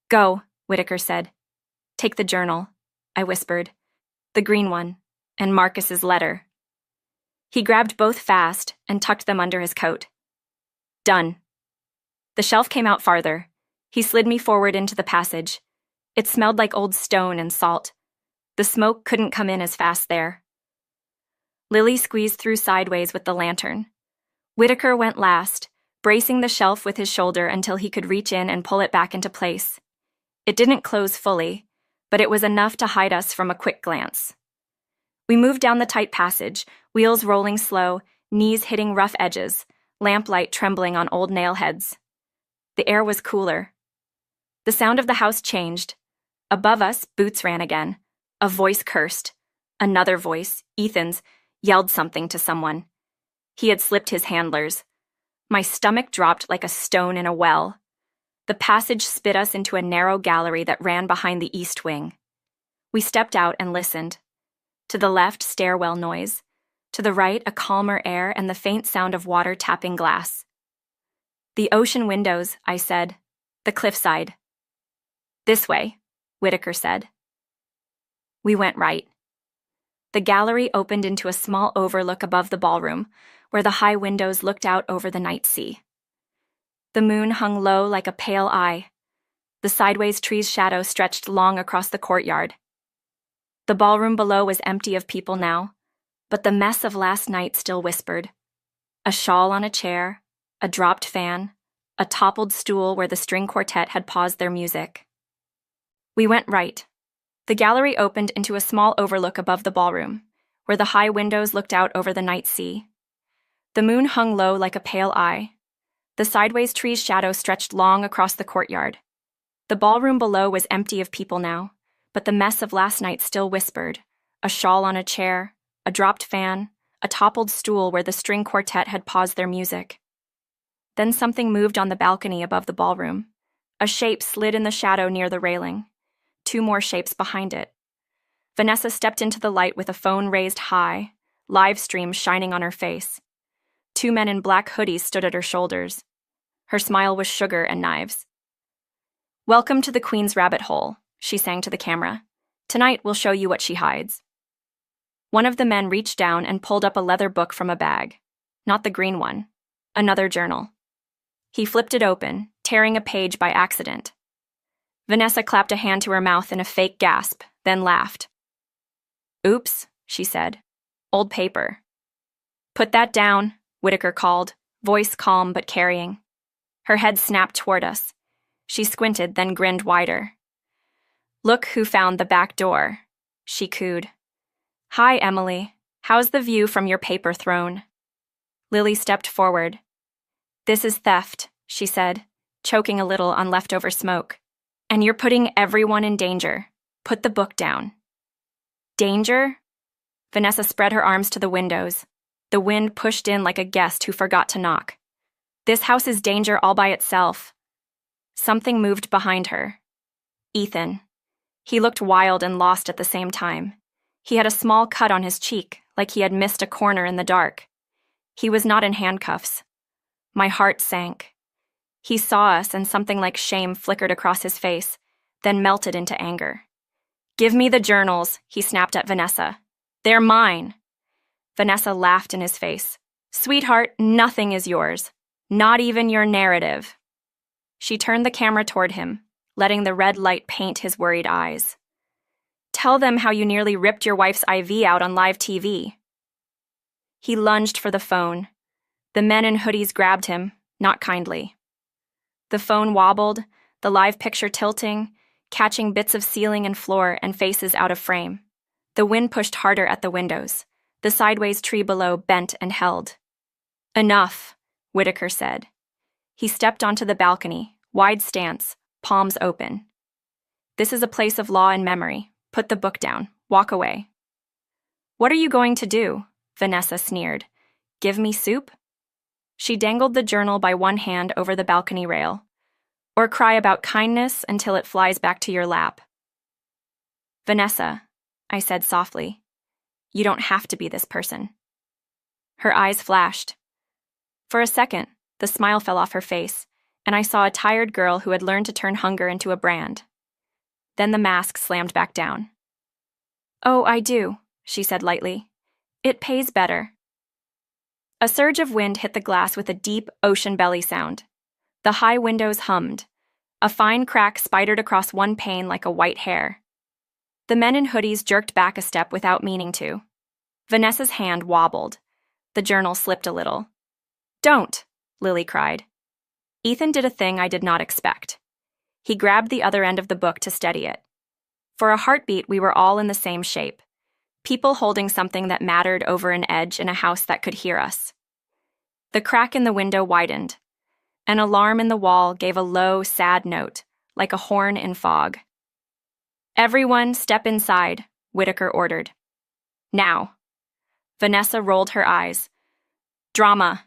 "Go," Whitaker said. "Take the journal," I whispered. "The green one, and Marcus's letter." He grabbed both fast and tucked them under his coat. "Done." The shelf came out farther. He slid me forward into the passage. It smelled like old stone and salt. The smoke couldn't come in as fast there. Lily squeezed through sideways with the lantern. Whitaker went last, bracing the shelf with his shoulder until he could reach in and pull it back into place. It didn't close fully, but it was enough to hide us from a quick glance. We moved down the tight passage, wheels rolling slow, knees hitting rough edges, lamplight trembling on old nail heads. The air was cooler. The sound of the house changed. Above us, boots ran again. A voice cursed. Another voice, Ethan's, yelled something to someone. He had slipped his handlers. My stomach dropped like a stone in a well. The passage spit us into a narrow gallery that ran behind the east wing. We stepped out and listened. To the left, stairwell noise. To the right, a calmer air and the faint sound of water tapping glass. "The ocean windows," I said. "The cliffside." "This way," Whitaker said. We went right. The gallery opened into a small overlook above the ballroom, where the high windows looked out over the night sea. The moon hung low like a pale eye. The sideways tree's shadow stretched long across the courtyard. The ballroom below was empty of people now, but the mess of last night still whispered. A shawl on a chair, a dropped fan, a toppled stool where the string quartet had paused their music. We went right. The gallery opened into a small overlook above the ballroom, where the high windows looked out over the night sea. The moon hung low like a pale eye. The sideways tree's shadow stretched long across the courtyard. The ballroom below was empty of people now, but the mess of last night still whispered. A shawl on a chair, a dropped fan, a toppled stool where the string quartet had paused their music. Then something moved on the balcony above the ballroom. A shape slid in the shadow near the railing. 2 more shapes behind it. Vanessa stepped into the light with a phone raised high, live stream shining on her face. 2 men in black hoodies stood at her shoulders. Her smile was sugar and knives. "Welcome to the Queen's rabbit hole," she sang to the camera. "Tonight we'll show you what she hides." One of the men reached down and pulled up a leather book from a bag. Not the green one. Another journal. He flipped it open, tearing a page by accident. Vanessa clapped a hand to her mouth in a fake gasp, then laughed. "Oops," she said. "Old paper." "Put that down," Whitaker called, voice calm but carrying. Her head snapped toward us. She squinted, then grinned wider. "Look who found the back door," she cooed. "Hi, Emily. How's the view from your paper throne?" Lily stepped forward. "This is theft," she said, choking a little on leftover smoke. "And you're putting everyone in danger. Put the book down." "Danger?" Vanessa spread her arms to the windows. The wind pushed in like a guest who forgot to knock. "This house is danger all by itself." Something moved behind her. Ethan. He looked wild and lost at the same time. He had a small cut on his cheek, like he had missed a corner in the dark. He was not in handcuffs. My heart sank. He saw us and something like shame flickered across his face, then melted into anger. "Give me the journals," he snapped at Vanessa. "They're mine." Vanessa laughed in his face. "Sweetheart, nothing is yours. Not even your narrative." She turned the camera toward him, letting the red light paint his worried eyes. "Tell them how you nearly ripped your wife's IV out on live TV." He lunged for the phone. The men in hoodies grabbed him, not kindly. The phone wobbled, the live picture tilting, catching bits of ceiling and floor and faces out of frame. The wind pushed harder at the windows. The sideways tree below bent and held. "Enough," Whitaker said. He stepped onto the balcony, wide stance, palms open. "This is a place of law and memory. Put the book down. Walk away." What are you going to do? Vanessa sneered. Give me soup? She dangled the journal by one hand over the balcony rail. Or cry about kindness until it flies back to your lap. Vanessa, I said softly, you don't have to be this person. Her eyes flashed. For a second, the smile fell off her face, and I saw a tired girl who had learned to turn hunger into a brand. Then the mask slammed back down. Oh, I do, she said lightly. It pays better. A surge of wind hit the glass with a deep ocean belly sound. The high windows hummed. A fine crack spidered across one pane like a white hair. The men in hoodies jerked back a step without meaning to. Vanessa's hand wobbled. The journal slipped a little. Don't, Lily cried. Ethan did a thing I did not expect. He grabbed the other end of the book to steady it. For a heartbeat, we were all in the same shape. People holding something that mattered over an edge in a house that could hear us. The crack in the window widened. An alarm in the wall gave a low, sad note, like a horn in fog. Everyone step inside, Whitaker ordered. Now. Vanessa rolled her eyes. Drama.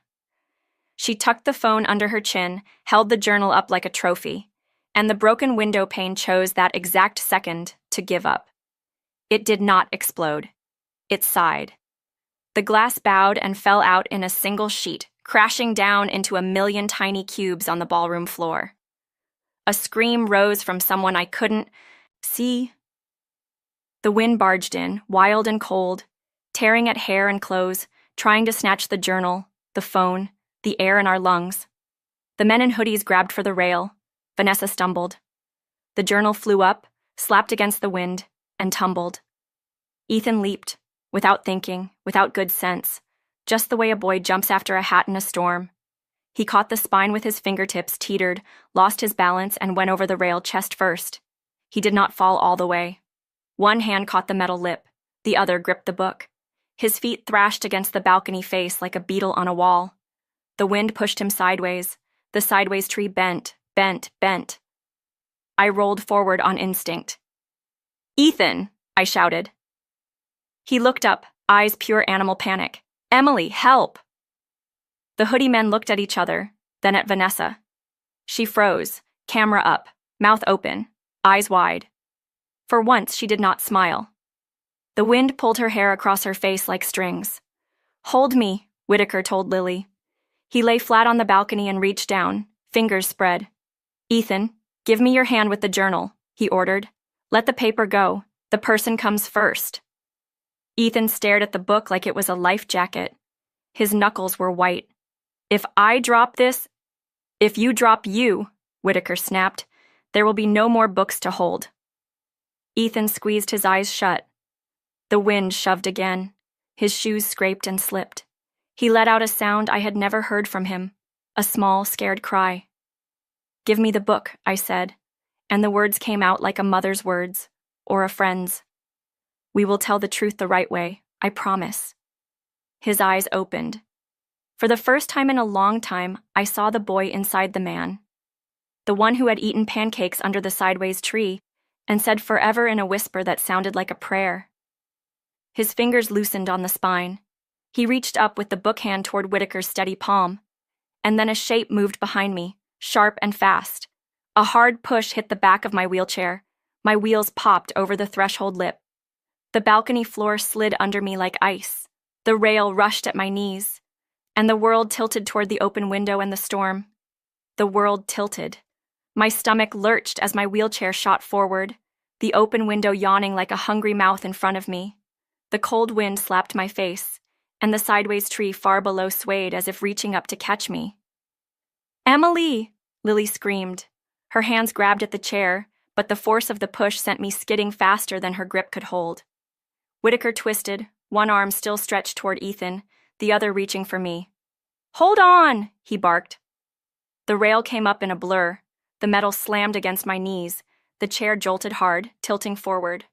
She tucked the phone under her chin, held the journal up like a trophy, and the broken window pane chose that exact second to give up. It did not explode. It sighed. The glass bowed and fell out in a single sheet, crashing down into a million tiny cubes on the ballroom floor. A scream rose from someone I couldn't see. The wind barged in, wild and cold, tearing at hair and clothes, trying to snatch the journal, the phone, the air in our lungs. The men in hoodies grabbed for the rail. Vanessa stumbled. The journal flew up, slapped against the wind, and tumbled. Ethan leaped, without thinking, without good sense, just the way a boy jumps after a hat in a storm. He caught the spine with his fingertips, teetered, lost his balance, and went over the rail chest first. He did not fall all the way. One hand caught the metal lip, the other gripped the book. His feet thrashed against the balcony face like a beetle on a wall. The wind pushed him sideways. The sideways tree bent, bent, bent. I rolled forward on instinct. Ethan, I shouted. He looked up, eyes pure animal panic. Emily, help! The hoodie men looked at each other, then at Vanessa. She froze, camera up, mouth open, eyes wide. For once, she did not smile. The wind pulled her hair across her face like strings. Hold me, Whitaker told Lily. He lay flat on the balcony and reached down, fingers spread. Ethan, give me your hand with the journal, he ordered. Let the paper go. The person comes first. Ethan stared at the book like it was a life jacket. His knuckles were white. If you drop you, Whitaker snapped, there will be no more books to hold. Ethan squeezed his eyes shut. The wind shoved again. His shoes scraped and slipped. He let out a sound I had never heard from him, a small, scared cry. Give me the book, I said, and the words came out like a mother's words, or a friend's. We will tell the truth the right way, I promise. His eyes opened. For the first time in a long time, I saw the boy inside the man. The one who had eaten pancakes under the sideways tree and said forever in a whisper that sounded like a prayer. His fingers loosened on the spine. He reached up with the book hand toward Whitaker's steady palm, and then a shape moved behind me, sharp and fast. A hard push hit the back of my wheelchair. My wheels popped over the threshold lip. The balcony floor slid under me like ice. The rail rushed at my knees, and the world tilted toward the open window and the storm. The world tilted. My stomach lurched as my wheelchair shot forward, the open window yawning like a hungry mouth in front of me. The cold wind slapped my face, and the sideways tree far below swayed as if reaching up to catch me. Emily! Lily screamed. Her hands grabbed at the chair, but the force of the push sent me skidding faster than her grip could hold. Whitaker twisted, one arm still stretched toward Ethan, the other reaching for me. Hold on! He barked. The rail came up in a blur. The metal slammed against my knees. The chair jolted hard, tilting forward.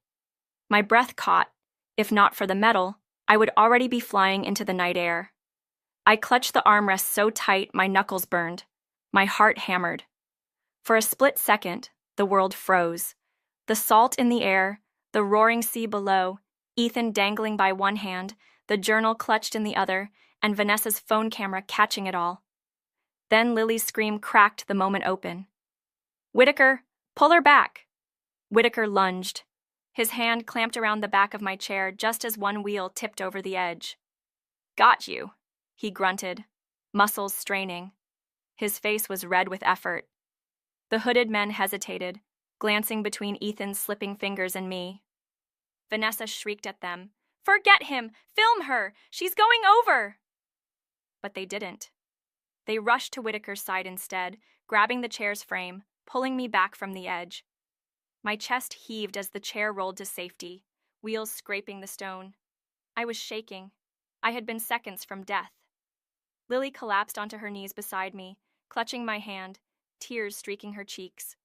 My breath caught. If not for the metal, I would already be flying into the night air. I clutched the armrest so tight my knuckles burned. My heart hammered. For a split second, the world froze. The salt in the air, the roaring sea below, Ethan dangling by one hand, the journal clutched in the other, and Vanessa's phone camera catching it all. Then Lily's scream cracked the moment open. "Whitaker, pull her back!" Whitaker lunged. His hand clamped around the back of my chair just as one wheel tipped over the edge. "Got you," he grunted, muscles straining. His face was red with effort. The hooded men hesitated, glancing between Ethan's slipping fingers and me. Vanessa shrieked at them, "Forget him! Film her! She's going over!" But they didn't. They rushed to Whitaker's side instead, grabbing the chair's frame, pulling me back from the edge. My chest heaved as the chair rolled to safety, wheels scraping the stone. I was shaking. I had been seconds from death. Lily collapsed onto her knees beside me, clutching my hand, tears streaking her cheeks.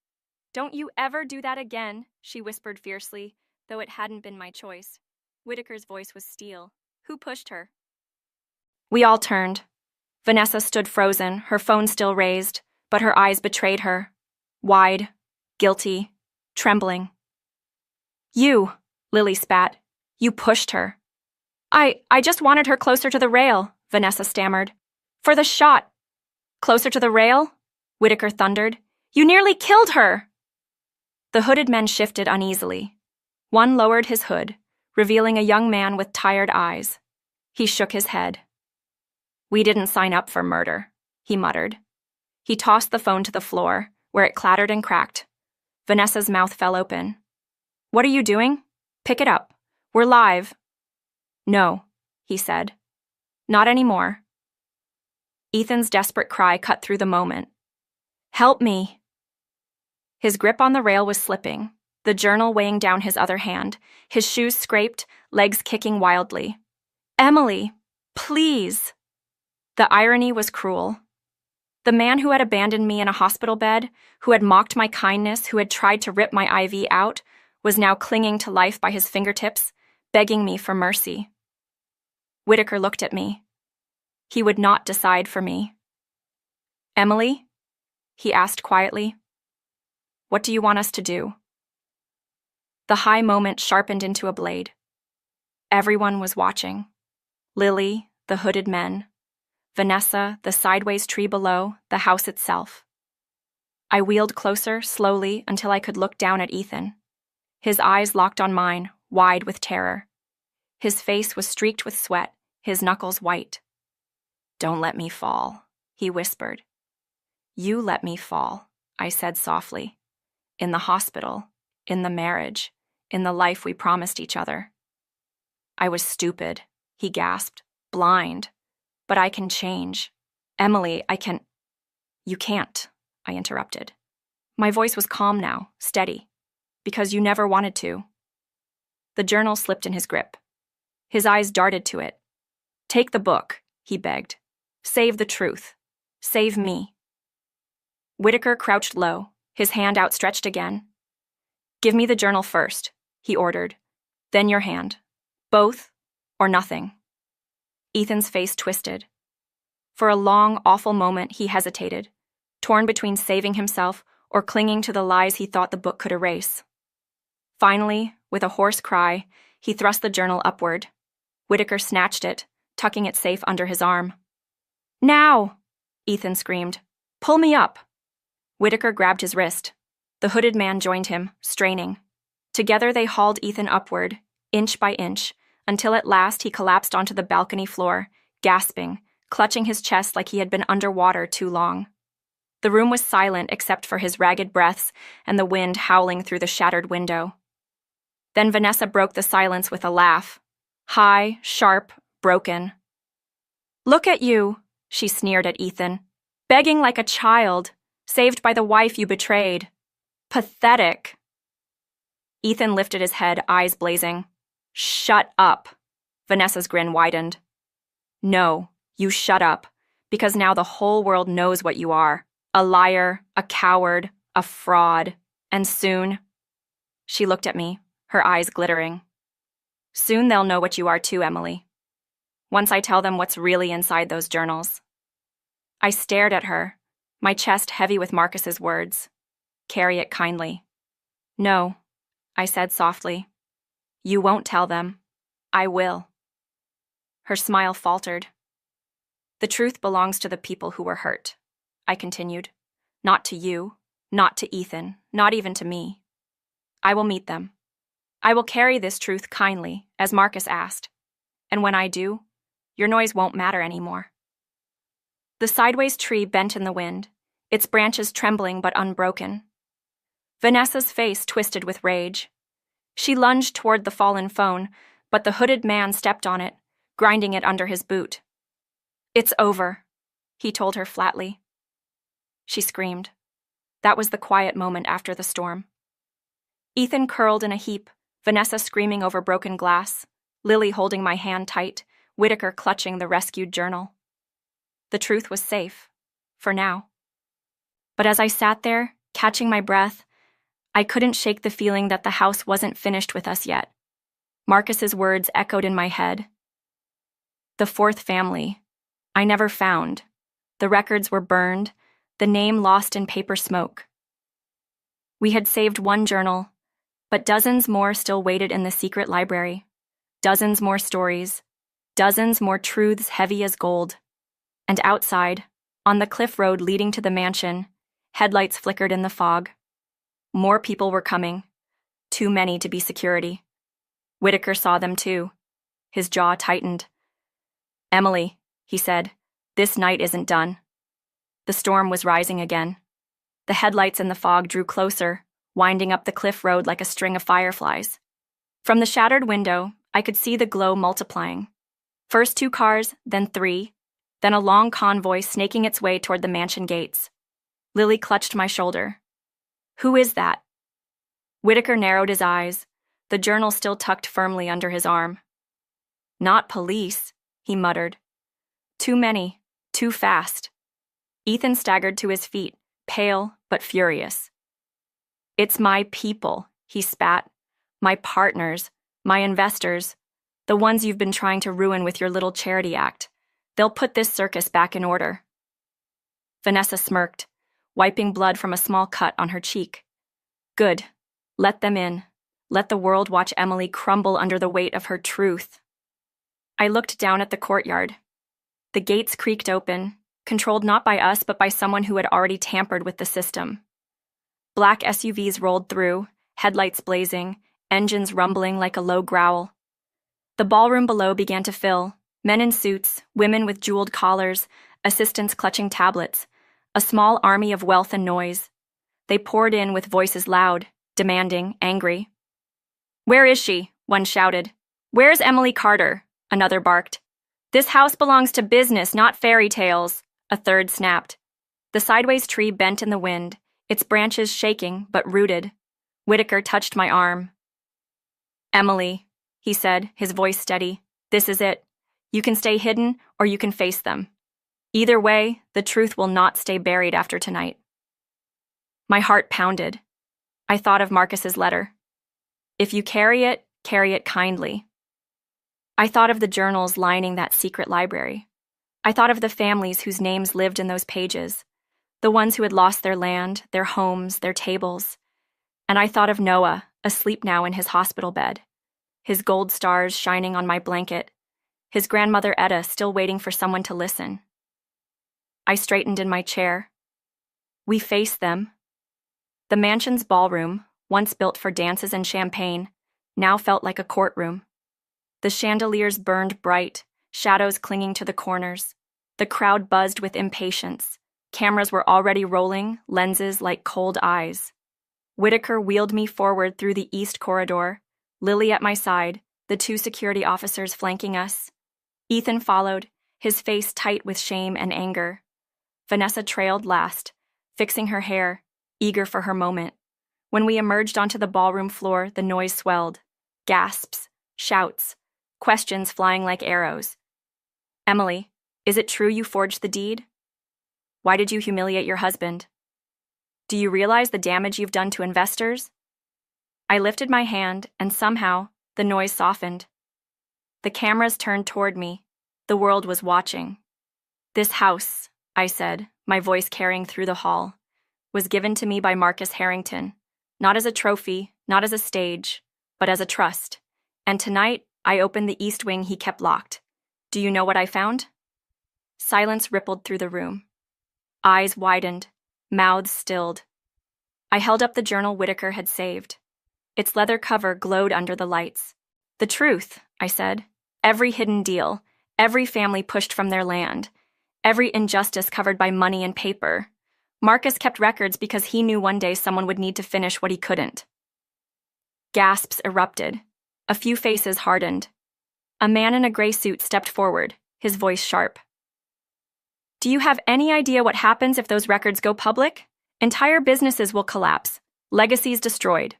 "Don't you ever do that again," she whispered fiercely, though it hadn't been my choice. Whitaker's voice was steel. "Who pushed her?" We all turned. Vanessa stood frozen, her phone still raised, but her eyes betrayed her. Wide, guilty, trembling. "You," Lily spat. "You pushed her." I just wanted her closer to the rail," Vanessa stammered. "For the shot." "Closer to the rail?" Whitaker thundered. "You nearly killed her!" The hooded men shifted uneasily. One lowered his hood, revealing a young man with tired eyes. He shook his head. "We didn't sign up for murder," he muttered. He tossed the phone to the floor, where it clattered and cracked. Vanessa's mouth fell open. "What are you doing? Pick it up. We're live." "No," he said. "Not anymore." Ethan's desperate cry cut through the moment. "Help me!" His grip on the rail was slipping, the journal weighing down his other hand, his shoes scraped, legs kicking wildly. "Emily, please!" The irony was cruel. The man who had abandoned me in a hospital bed, who had mocked my kindness, who had tried to rip my IV out, was now clinging to life by his fingertips, begging me for mercy. Whitaker looked at me. He would not decide for me. "Emily?" he asked quietly. "What do you want us to do?" The high moment sharpened into a blade. Everyone was watching. Lily, the hooded men, Vanessa, the sideways tree below, the house itself. I wheeled closer, slowly, until I could look down at Ethan. His eyes locked on mine, wide with terror. His face was streaked with sweat, his knuckles white. "Don't let me fall," he whispered. "You let me fall," I said softly. "In the hospital, in the marriage, in the life we promised each other." "I was stupid," he gasped, "blind. But I can change. Emily, I can—" "You can't," I interrupted. My voice was calm now, steady. "Because you never wanted to." The journal slipped in his grip. His eyes darted to it. "Take the book," he begged. "Save the truth. Save me." Whitaker crouched low, his hand outstretched again. "Give me the journal first," he ordered. "Then your hand. Both or nothing." Ethan's face twisted. For a long, awful moment, he hesitated, torn between saving himself or clinging to the lies he thought the book could erase. Finally, with a hoarse cry, he thrust the journal upward. Whitaker snatched it, tucking it safe under his arm. "Now!" Ethan screamed. "Pull me up!" Whitaker grabbed his wrist. The hooded man joined him, straining. Together they hauled Ethan upward, inch by inch, until at last he collapsed onto the balcony floor, gasping, clutching his chest like he had been underwater too long. The room was silent except for his ragged breaths and the wind howling through the shattered window. Then Vanessa broke the silence with a laugh. High, sharp, broken. "Look at you," she sneered at Ethan. "Begging like a child, saved by the wife you betrayed. Pathetic." Ethan lifted his head, eyes blazing. "Shut up." Vanessa's grin widened. "No, you shut up, because now the whole world knows what you are. A liar, a coward, a fraud, and soon—" She looked at me, her eyes glittering. "Soon they'll know what you are too, Emily. Once I tell them what's really inside those journals." I stared at her, my chest heavy with Marcus's words. "Carry it kindly." "No," I said softly. "You won't tell them. I will. Her smile faltered. The truth belongs to the people who were hurt, I continued. Not to you, not to Ethan, not even to me. I will meet them. I will carry this truth kindly, as Marcus asked. And when I do, your noise won't matter anymore. The sideways tree bent in the wind, its branches trembling but unbroken. Vanessa's face twisted with rage. She lunged toward the fallen phone, but the hooded man stepped on it, grinding it under his boot. It's over, he told her flatly. She screamed. That was the quiet moment after the storm. Ethan curled in a heap, Vanessa screaming over broken glass, Lily holding my hand tight, Whitaker clutching the rescued journal. The truth was safe, for now. But as I sat there, catching my breath, I couldn't shake the feeling that the house wasn't finished with us yet. Marcus's words echoed in my head. The fourth family. I never found. The records were burned, the name lost in paper smoke. We had saved one journal, but dozens more still waited in the secret library. Dozens more stories, dozens more truths heavy as gold. And outside, on the cliff road leading to the mansion, headlights flickered in the fog. More people were coming, too many to be security. Whitaker saw them too. His jaw tightened. Emily, he said, this night isn't done. The storm was rising again. The headlights in the fog drew closer, winding up the cliff road like a string of fireflies. From the shattered window, I could see the glow multiplying. First 2 cars, then 3, then a long convoy snaking its way toward the mansion gates. Lily clutched my shoulder. Who is that? Whitaker narrowed his eyes, the journal still tucked firmly under his arm. Not police, he muttered. Too many, too fast. Ethan staggered to his feet, pale but furious. It's my people, he spat. My partners, my investors, the ones you've been trying to ruin with your little charity act. They'll put this circus back in order. Vanessa smirked, wiping blood from a small cut on her cheek. Good. Let them in. Let the world watch Emily crumble under the weight of her truth. I looked down at the courtyard. The gates creaked open, controlled not by us but by someone who had already tampered with the system. Black SUVs rolled through, headlights blazing, engines rumbling like a low growl. The ballroom below began to fill, men in suits, women with jeweled collars, assistants clutching tablets, a small army of wealth and noise. They poured in with voices loud, demanding, angry. Where is she? One shouted. Where's Emily Carter? Another barked. This house belongs to business, not fairy tales, a third snapped. The sideways tree bent in the wind, its branches shaking but rooted. Whitaker touched my arm. Emily, he said, his voice steady, this is it. You can stay hidden or you can face them. Either way, the truth will not stay buried after tonight. My heart pounded. I thought of Marcus's letter. If you carry it kindly. I thought of the journals lining that secret library. I thought of the families whose names lived in those pages, the ones who had lost their land, their homes, their tables. And I thought of Noah, asleep now in his hospital bed, his gold stars shining on my blanket, his grandmother Etta still waiting for someone to listen. I straightened in my chair. We faced them. The mansion's ballroom, once built for dances and champagne, now felt like a courtroom. The chandeliers burned bright, shadows clinging to the corners. The crowd buzzed with impatience. Cameras were already rolling, lenses like cold eyes. Whitaker wheeled me forward through the east corridor, Lily at my side, the 2 security officers flanking us. Ethan followed, his face tight with shame and anger. Vanessa trailed last, fixing her hair, eager for her moment. When we emerged onto the ballroom floor, the noise swelled. Gasps, shouts, questions flying like arrows. Emily, is it true you forged the deed? Why did you humiliate your husband? Do you realize the damage you've done to investors? I lifted my hand, and somehow, the noise softened. The cameras turned toward me. The world was watching. This house, I said, my voice carrying through the hall, was given to me by Marcus Harrington, not as a trophy, not as a stage, but as a trust. And tonight, I opened the east wing he kept locked. Do you know what I found? Silence rippled through the room. Eyes widened, mouths stilled. I held up the journal Whitaker had saved. Its leather cover glowed under the lights. The truth, I said. Every hidden deal, every family pushed from their land, every injustice covered by money and paper. Marcus kept records because he knew one day someone would need to finish what he couldn't. Gasps erupted. A few faces hardened. A man in a gray suit stepped forward, his voice sharp. Do you have any idea what happens if those records go public? Entire businesses will collapse. Legacies destroyed.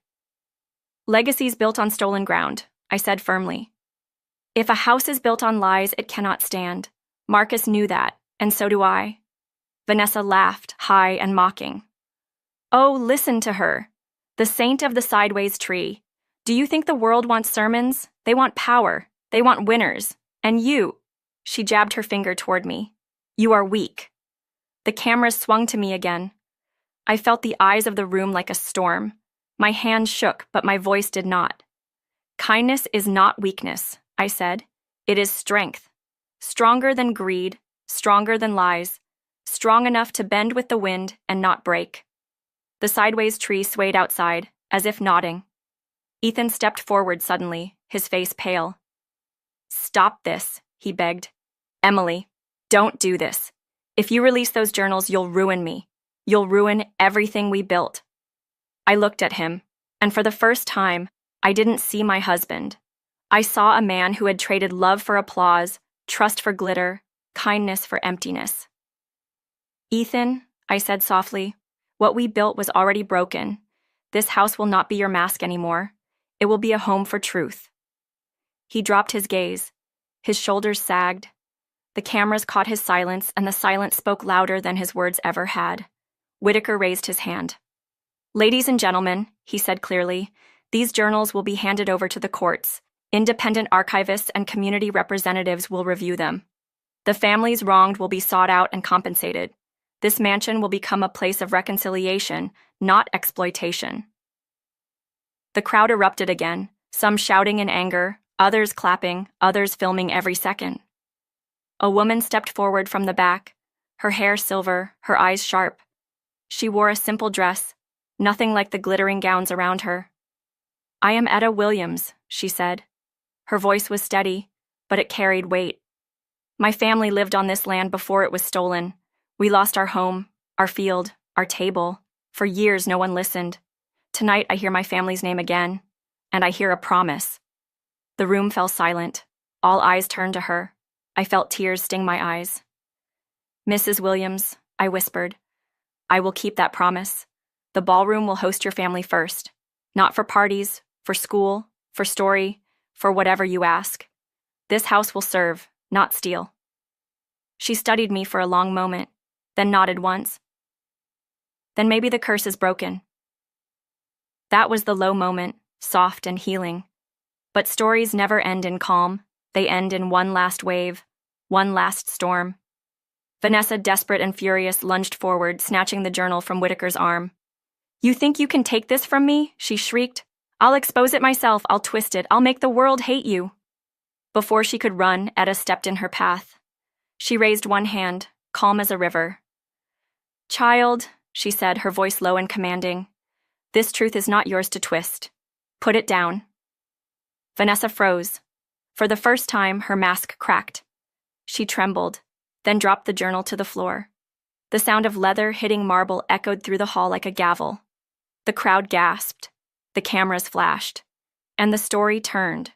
Legacies built on stolen ground, I said firmly. If a house is built on lies, it cannot stand. Marcus knew that, and so do I. Vanessa laughed, high and mocking. Oh, listen to her. The saint of the sideways tree. Do you think the world wants sermons? They want power. They want winners. And you, she jabbed her finger toward me. You are weak. The cameras swung to me again. I felt the eyes of the room like a storm. My hands shook, but my voice did not. Kindness is not weakness, I said. It is strength. Stronger than greed, stronger than lies, strong enough to bend with the wind and not break. The sideways tree swayed outside, as if nodding. Ethan stepped forward suddenly, his face pale. Stop this, he begged. Emily, don't do this. If you release those journals, you'll ruin me. You'll ruin everything we built. I looked at him, and for the first time, I didn't see my husband. I saw a man who had traded love for applause, trust for glitter, kindness for emptiness. Ethan, I said softly, what we built was already broken. This house will not be your mask anymore. It will be a home for truth. He dropped his gaze. His shoulders sagged. The cameras caught his silence, and the silence spoke louder than his words ever had. Whitaker raised his hand. Ladies and gentlemen, he said clearly, these journals will be handed over to the courts. Independent archivists and community representatives will review them. The families wronged will be sought out and compensated. This mansion will become a place of reconciliation, not exploitation. The crowd erupted again, some shouting in anger, others clapping, others filming every second. A woman stepped forward from the back, her hair silver, her eyes sharp. She wore a simple dress, nothing like the glittering gowns around her. I am Etta Williams, she said. Her voice was steady, but it carried weight. My family lived on this land before it was stolen. We lost our home, our field, our table. For years, no one listened. Tonight, I hear my family's name again, and I hear a promise. The room fell silent. All eyes turned to her. I felt tears sting my eyes. Mrs. Williams, I whispered, I will keep that promise. The ballroom will host your family first. Not for parties, for school, for story, for whatever you ask. This house will serve, not steal. She studied me for a long moment, then nodded once. Then maybe the curse is broken. That was the low moment, soft and healing. But stories never end in calm. They end in one last wave, one last storm. Vanessa, desperate and furious, lunged forward, snatching the journal from Whitaker's arm. You think you can take this from me? She shrieked. I'll expose it myself, I'll twist it, I'll make the world hate you. Before she could run, Etta stepped in her path. She raised one hand, calm as a river. Child, she said, her voice low and commanding, this truth is not yours to twist. Put it down. Vanessa froze. For the first time, her mask cracked. She trembled, then dropped the journal to the floor. The sound of leather hitting marble echoed through the hall like a gavel. The crowd gasped. The cameras flashed. And the story turned.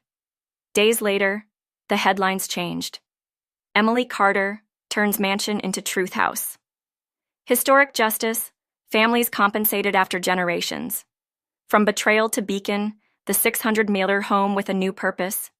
Days later, the headlines changed. Emily Carter turns mansion into truth house. Historic justice, families compensated after generations. From betrayal to beacon, the 600-mailer home with a new purpose.